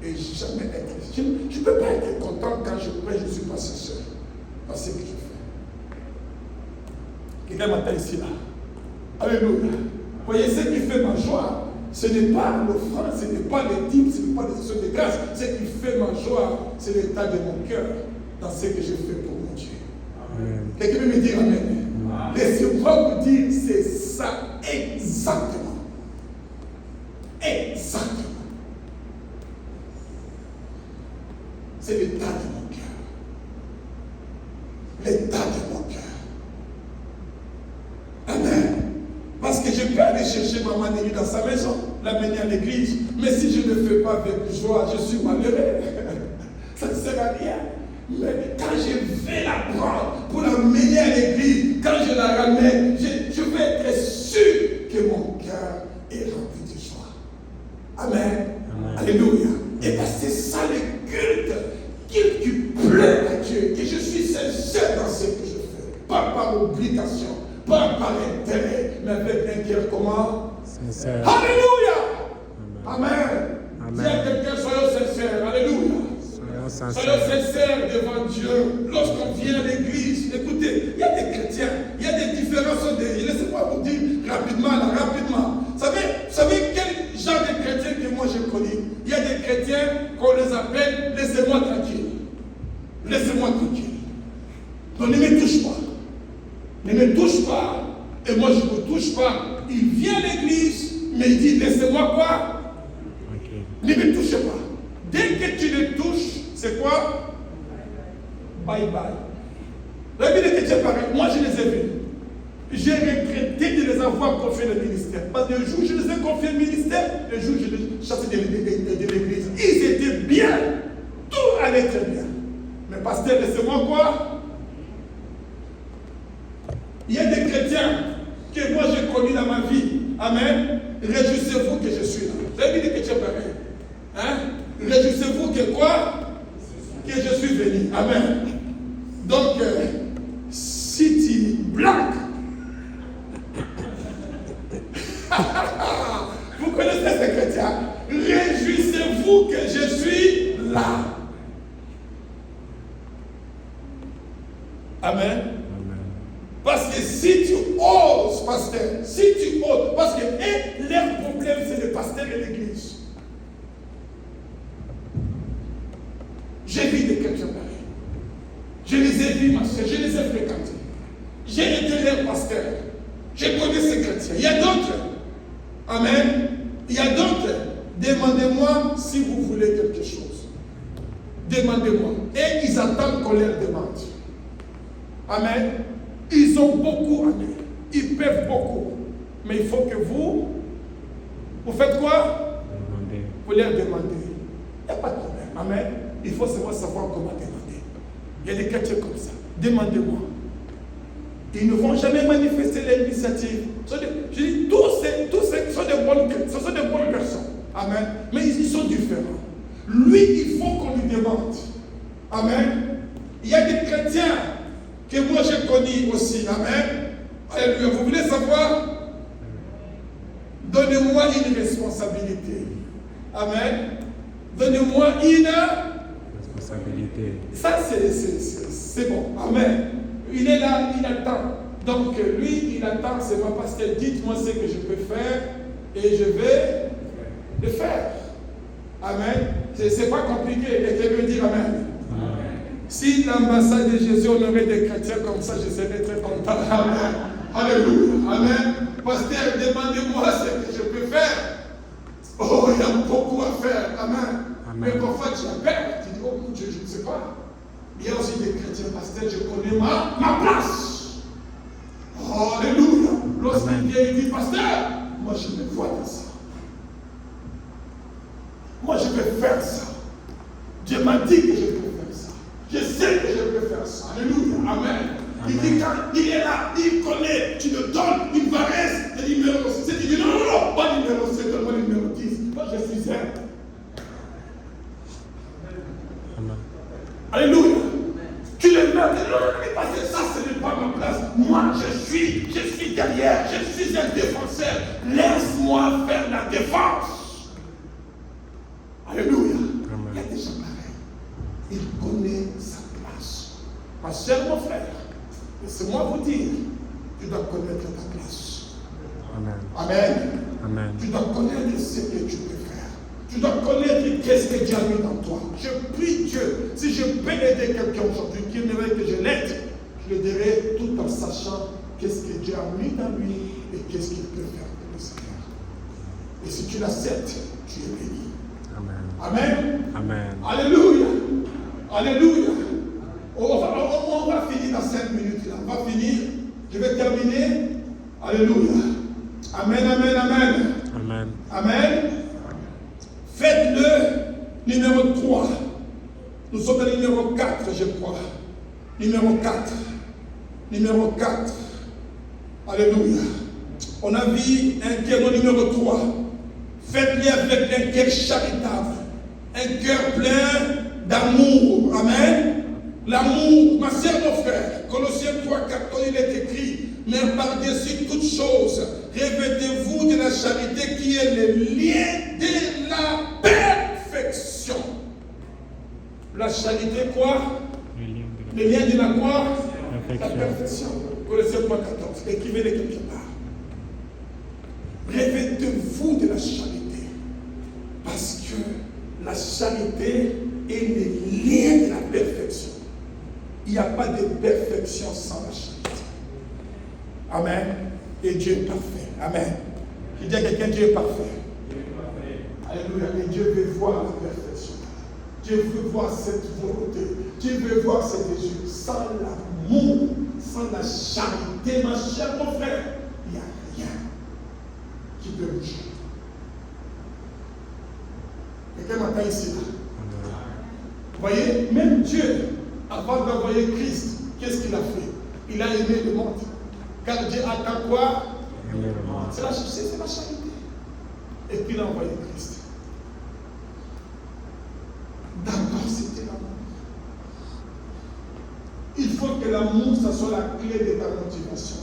et jamais être. Je ne peux pas être content quand je prêche, je ne suis pas sincère dans ce que je fais. Quelqu'un m'attend ici là. Alléluia. Vous voyez, ce qui fait ma joie, ce n'est pas l'offrande, ce n'est pas les dîmes, ce n'est pas les actions de grâce. Ce qui fait ma joie, c'est l'état de mon cœur dans ce que je fais pour mon Dieu. Amen. Quelqu'un peut me dire Amen. Laissez-moi vous dire, c'est ça exactement. Exactement. C'est l'état de mon cœur. L'état de mon cœur. Amen. Parce que je peux aller chercher ma manérie dans sa maison, l'amener à l'église. Mais si je ne le fais pas avec joie, je suis malheureux. Ça ne sert à rien. Mais quand je vais la prendre pour la mener à l'église, quand je la ramène, je vais être sûr que mon cœur est rempli de joie. Amen. Amen. Alléluia. Et parce que c'est ça le culte qui plaît à Dieu, que je suis sincère dans ce que je fais. Pas par obligation, pas par intérêt, mais avec un cœur comment? Sincère. Alléluia. Amen. Amen. Dis à quelqu'un, soyons sincères. Alléluia. Soyons Soyons sincères. sincères devant Dieu. Lorsqu'on vient à l'église, écoutez, il y a des chrétiens, il y a des différences. Laissez-moi vous dire rapidement, là, rapidement. Vous savez quel genre de chrétiens que moi je connais? Il y a des chrétiens qu'on les appelle laissez-moi tranquille. Laissez-moi tranquille. Donc ne me touche pas. Ne me touche pas. Et moi je ne me touche pas. Il vient à l'église, mais il dit laissez-moi quoi? Ne me touchez pas. Dès que tu le touches, c'est quoi? Bye bye. La vie des chrétiens pareil. Moi, je les ai vus. J'ai regretté de les avoir confiés le ministère. Parce que le jour où je les ai confiés le ministère, le jour où je les ai chassés de l'église, ils étaient bien. Tout allait très bien. Mais pasteur, laissez-moi quoi? Il y a des chrétiens que moi j'ai connus dans ma vie. Amen. Réjouissez-vous que je suis là. Vous avez vu des chrétiens pareils? Hein? Réjouissez-vous que quoi? Que je suis venu. Amen. Donc, si tu blagues, vous connaissez ces chrétiens. Réjouissez-vous que je suis là. Amen. Parce que si tu oses, pasteur, si tu oses, parce que leur problème c'est le pasteur et l'église. J'ai vu des chrétiens pareils. Je les ai vus, ma soeur, je les ai fréquentés. J'ai été leur pasteur. Je connais ces chrétiens. Il y a d'autres. Amen. Il y a d'autres. Demandez-moi si vous voulez quelque chose. Demandez-moi. Et ils attendent qu'on leur demande. Amen. Ils ont beaucoup à dire. Ils peuvent beaucoup. Mais il faut que vous faites quoi? Demandez. Vous leur demandez. Il n'y a pas de problème. Amen. Il faut seulement savoir comment demander. Il y a des chrétiens comme ça. Demandez-moi. Ils ne vont jamais manifester l'initiative. Je dis, tous ce sont des bonnes personnes. Amen. Mais ils sont différents. Lui, il faut qu'on lui demande. Amen. Il y a des chrétiens que moi j'ai connus aussi. Amen. Alléluia. Vous voulez savoir? Donnez-moi une responsabilité. Amen. Donnez-moi une Responsabilité. Ça, c'est bon. Amen. Il est là, il attend. Donc, lui, il attend. C'est moi, pasteur, dites-moi ce que je peux faire et je vais le faire. Amen. C'est pas compliqué. Et quelqu'un dit Amen. Si l'ambassade de Jésus, on aurait des chrétiens comme ça, je serais très content. Amen. Alléluia. Amen. Pasteur, demandez-moi ce que je peux faire. Oh, il y a beaucoup à faire. Amen. Mais parfois tu as peur. Tu dis, oh mon Dieu, je ne sais pas. Il y a aussi des chrétiens, pasteur, je connais ma place. Oh, alléluia. Lorsqu'il vient, il dit, pasteur, moi je me vois dans ça. Moi je vais faire ça. Dieu m'a dit que je peux faire ça. Je sais que je peux faire ça. Alléluia. Amen. Il dit quand il est là, il connaît, tu le donnes une varesse de numéro 7. Il dit non, pas numéro 7, donne-moi numéro 10. Moi je suis un. Alléluia. Tu le mets, non, parce que ça, ce n'est pas ma place. Moi, je suis derrière, je suis un défenseur. Laisse-moi faire la défense. Alléluia. Il y a des gens pareils. Il connaît sa place. Ma chère, mon frère, laissez-moi vous dire, tu dois connaître ta place. Amen. Amen. Amen. Tu dois connaître ce que tu peux faire. Tu dois connaître qu'est-ce que Dieu a mis dans toi. Je prie Dieu, si je peux aider quelqu'un aujourd'hui qui aimerait que je l'aide, je le dirai tout en sachant qu'est-ce que Dieu a mis dans lui et qu'est-ce qu'il peut faire pour le Seigneur. Et si tu l'acceptes, tu es béni. Amen. Amen. Amen. Alléluia. Alléluia. On va finir dans 5 minutes là. On va finir. Je vais terminer. Alléluia. Amen, amen, amen. Amen. Amen. Faites-le numéro 3. Nous sommes dans le numéro 4, je crois. Numéro 4. Numéro 4. Alléluia. On a vu un cœur au numéro 3. Faites-le avec un cœur charitable. Un cœur plein d'amour. Amen. L'amour, ma sœur, mon frère. Colossiens 3, 14, il est écrit. Mais par-dessus toutes choses, revêtez-vous de la charité qui est le lien de la perfection. La charité quoi? Le lien de la quoi? La perfection. Colossiens 3, 14. Écrivez-le quelque part. Revêtez-vous de la charité. Parce que la charité est le lien de la perfection. Il n'y a pas de perfection sans la charité. Amen. Et Dieu est parfait. Amen. Je dis à quelqu'un, Dieu est parfait. Alléluia. Et Dieu veut voir la perfection. Dieu veut voir cette volonté. Dieu veut voir cet Jésus. Sans l'amour, sans la charité, ma chère, mon frère, il n'y a rien qui peut bouger. Quelqu'un m'entend ici là? Vous voyez, même Dieu, avant d'envoyer Christ, qu'est-ce qu'il a fait? Il a aimé le monde. Car Dieu attend quoi? C'est la charité. Et puis il a envoyé Christ. D'abord, c'était l'amour. Il faut que l'amour, ça soit la clé de ta motivation.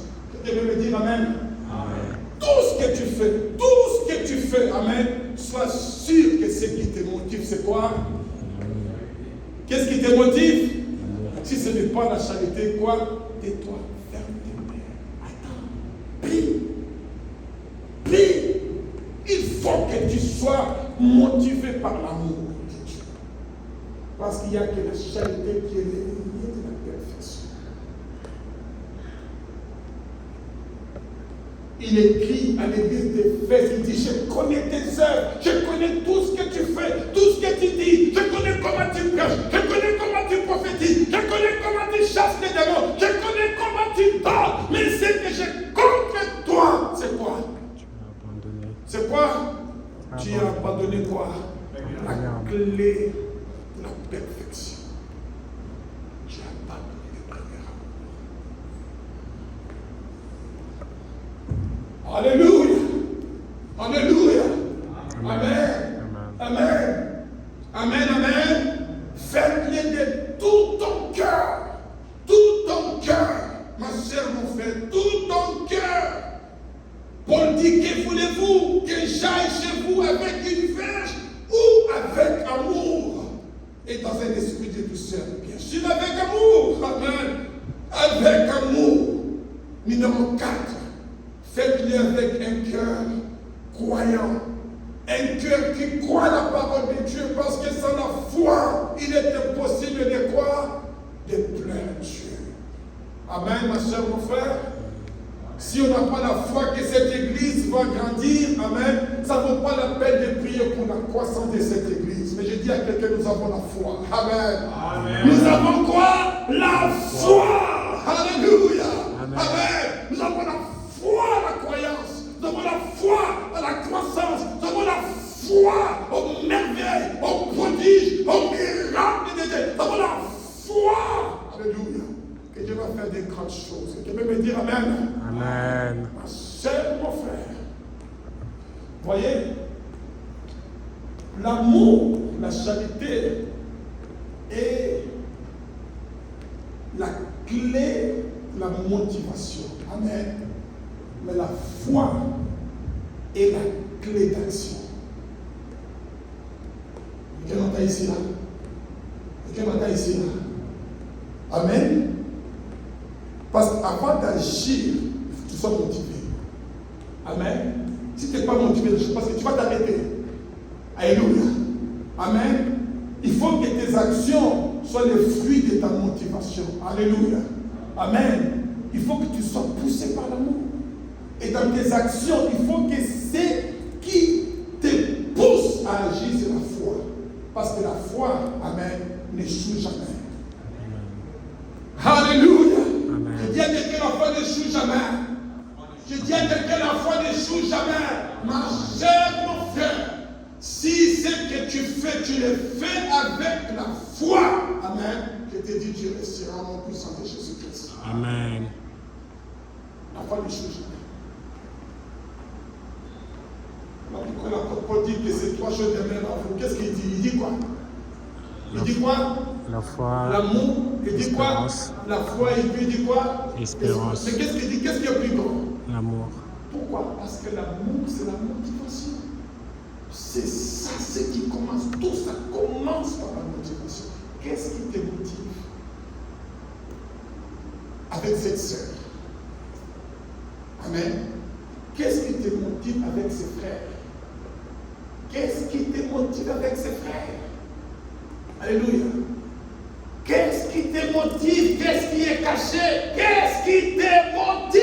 Tu veux me dire Amen? Amen. Tout ce que tu fais, Amen, sois sûr que ce qui te motive, c'est quoi? Qu'est-ce qui te motive? Si ce n'est pas la charité, quoi? Tais-toi, ferme tes mains. Attends, prie. Prie. Il faut que tu sois motivé par l'amour de Dieu. Parce qu'il n'y a que la charité qui est l'ennemi de la perfection. Il écrit à l'église d'Éphèse, il dit, je connais tes œuvres, je connais tout ce que tu fais, tout ce que tu dis, je connais comment tu prêches, je connais comment tu prophétises, je connais comment tu chasses les démons, je connais comment tu dors, mais ce que j'ai contre toi, c'est quoi? C'est quoi? Tu as abandonné quoi? La clé de la perfection. Tu as abandonné le premier Alléluia. Alléluia. Amen. Amen. Amen. Amen. Amen. Faites-le de tout ton cœur. Tout ton cœur. Ma soeur, mon frère, tout ton cœur. Paul dit, que voulez-vous que j'aille chez vous avec une verge ou avec amour? Et dans un esprit de douceur, bien sûr, avec amour. Amen. Avec amour. Numéro 4. Faites-le avec un cœur croyant. Un cœur qui croit la parole de Dieu, parce que sans la foi, il est impossible de croire, de plaire Dieu. Amen, ma soeur, mon frère. Si on n'a pas la foi que cette église va grandir, amen, ça ne vaut pas la peine de prier pour la croissance de cette église. Mais je dis à quelqu'un, nous avons la foi. Amen. Amen. Nous avons quoi? La foi. Alléluia. Amen. Amen. Nous avons la foi à la croyance. Nous avons la foi à la croissance. Nous avons la foi aux merveilles, aux prodiges, aux miracles de Dieu. Nous avons la foi. Alléluia. Que Dieu va faire des grandes choses. Que Dieu peut me dire Amen. Amen. Ma soeur, mon frère. Voyez, l'amour, la charité est la clé de la motivation. Amen. Mais la foi est la clé d'action. Quelqu'un m'entend ici là? Quelqu'un m'entend ici là? Amen. Parce qu'avant d'agir, il faut que tu sois motivé. Amen. Si tu n'es pas motivé, parce que tu vas t'arrêter. Alléluia. Amen. Il faut que tes actions soient les fruits de ta motivation. Alléluia. Amen. Il faut que tu sois poussé par l'amour. Et dans tes actions, il faut que ce qui te pousse à agir, c'est la foi. Parce que la foi, amen, n'échoue jamais. Alléluia. Amen. Je dis à quelqu'un, la foi n'échoue jamais. Je dis à quelqu'un, la foi n'échoue jamais. Ma chère, mon frère, si ce que tu fais, tu le fais avec la foi, amen, je te dis, tu resteras en puissance de Jésus-Christ. Amen. La foi n'échoue jamais. Alors pourquoi l'apôtre Paul dit que ces trois choses demeurent en vous? Qu'est-ce qu'il dit? Il dit quoi? Il dit quoi? La foi, L'amour. Il dit quoi? l'espérance. La foi, et puis il dit quoi? Espérance. Mais qu'est-ce qu'il dit? Qu'est-ce qui est plus grand? L'amour. Pourquoi? Parce que l'amour, c'est la motivation. C'est ça, ce qui commence. Tout ça commence par la motivation. Qu'est-ce qui te motive? Avec cette sœur. Amen. Qu'est-ce qui te motive avec ses frères? Qu'est-ce qui te motive avec ses frères? Alléluia. Qu'est-ce qui te motive? Qu'est-ce qui est caché? Qu'est-ce qui te motive?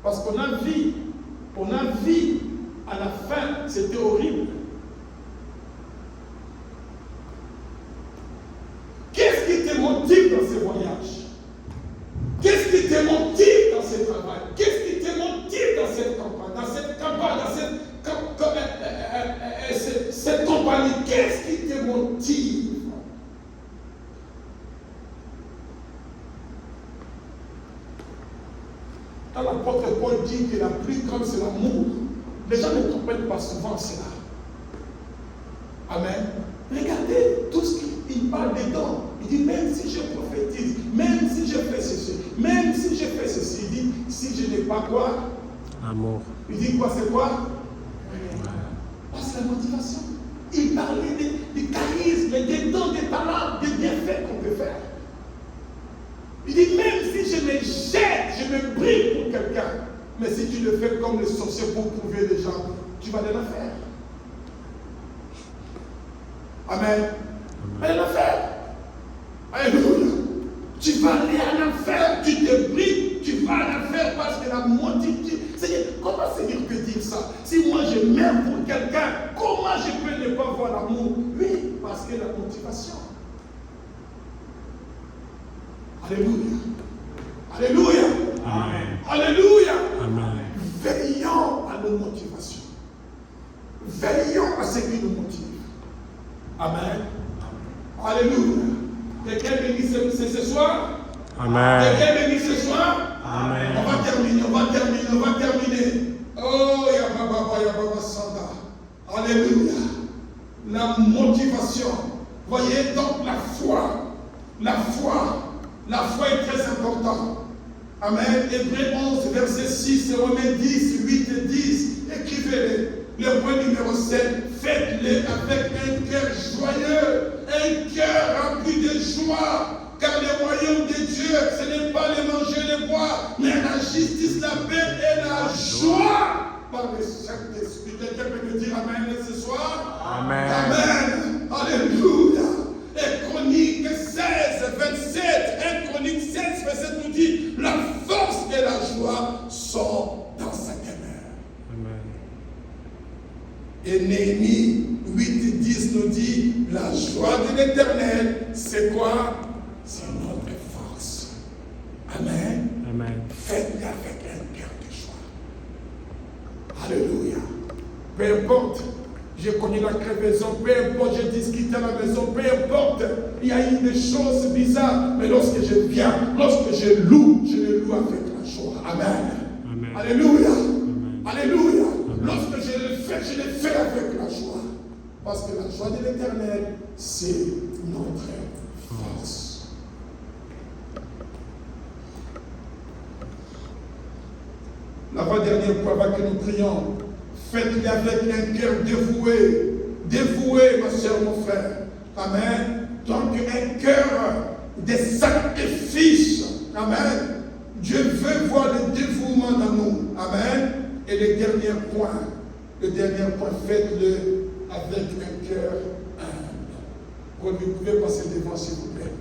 Parce qu'on a vu, à la fin, c'était horrible. Qu'est-ce qui te motive dans ces voyages? Qu'est-ce qui te motive dans ce travail? Qu'est-ce qui te motive dans cette campagne, cette compagnie? Qu'est-ce qui te motive? Quand l'apôtre Paul dit que la plus grande c'est l'amour, les gens ne comprennent pas souvent cela. Amen. Regardez tout ce qu'il parle dedans. Il dit, même si je prophétise, même si je fais ceci, même si je fais ceci, il dit, si je n'ai pas quoi? Amour. Il dit quoi, c'est quoi? C'est la motivation. Il parlait des charismes, des dons, des talents, des bienfaits qu'on peut faire. Il dit, même si je me jette, je me brille pour quelqu'un, mais si tu le fais comme le sorcier pour prouver les gens, tu vas aller la faire. Amen. Allez la faire. Alléluia. Tu vas aller en enfer, tu te brilles, tu vas en enfer parce que la motivation. Seigneur, comment Seigneur peut dire ça? Si moi je m'aime pour quelqu'un, comment je peux ne pas voir l'amour? Oui, parce que la motivation. Alléluia. Alléluia. Amen. Alléluia. Amen. Veillons à nos motivations. Veillons à ce qui nous motive. Amen. Alléluia. Quelqu'un me dit ce soir? Amen. Quelqu'un béni ce soir? Amen. On va terminer. Oh, Yababa Santa. Alléluia. La motivation. Voyez donc la foi. La foi est très importante. Amen. Hébreux 11, verset 6, Romains 10, 8 et 10. Écrivez-les. Le point numéro 7. Faites-les avec un cœur joyeux, un cœur rempli de joie. Car le royaume de Dieu, ce n'est pas le manger, le boire, mais la justice, la paix et la joie par le Saint-Esprit. Quelqu'un peut me dire Amen ce soir? Amen. Amen. Alléluia. Et Chronique 16, 27, 1 Chronique 16, verset nous dit, la force et la joie sont dans sa demeure. Amen. Et Néhémie 8, 10 nous dit, la joie de l'Éternel, c'est quoi? C'est notre force. Amen. Amen. Faites-le avec un cœur de joie. Alléluia. Peu importe, j'ai connu la crevaison, peu importe, j'ai discuté à la maison, peu importe, il y a eu des choses bizarres, mais lorsque je viens, lorsque je le loue avec la joie. Amen. Amen. Alléluia. Amen. Alléluia. Amen. Lorsque je le fais avec la joie. Parce que la joie de l'Éternel, c'est notre force. L'avant-dernier point, avant que nous prions, faites-le avec un cœur dévoué. Dévoué, ma soeur, mon frère. Amen. Donc, un cœur de sacrifice. Amen. Dieu veut voir le dévouement dans nous. Amen. Et le dernier point, faites-le avec un cœur humble. Quand vous pouvez passer devant, s'il vous plaît,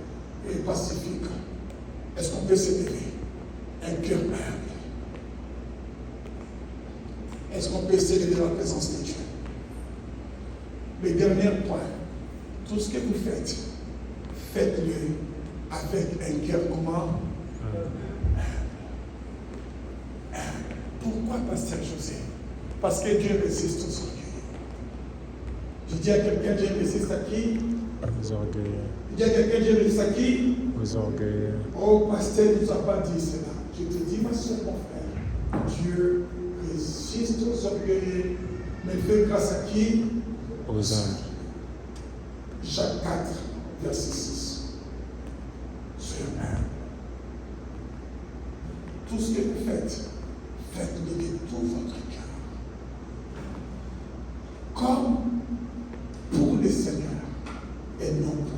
et pacifique. Est-ce qu'on peut se lever? Un cœur humble. Est-ce qu'on peut essayer de la présence de Dieu? Le dernier point, tout ce que vous faites, faites-le avec un cœur comment? Pourquoi, Pasteur José? Parce que Dieu résiste aux orgueilleux. Je dis à quelqu'un, Dieu résiste à qui? Aux orgueilleux. Je dis à quelqu'un, Dieu résiste à qui? Aux orgueilleux. Oh, pasteur, il ne nous a pas dit cela. Je te dis, ma soeur, mon frère, Dieu résiste aux orgueilleux, mais fait grâce à qui? Aux humbles. Jacques 4, verset 6. Soyez humble. Tout ce que vous faites, faites-le de tout votre cœur. Comme pour le Seigneur et non pour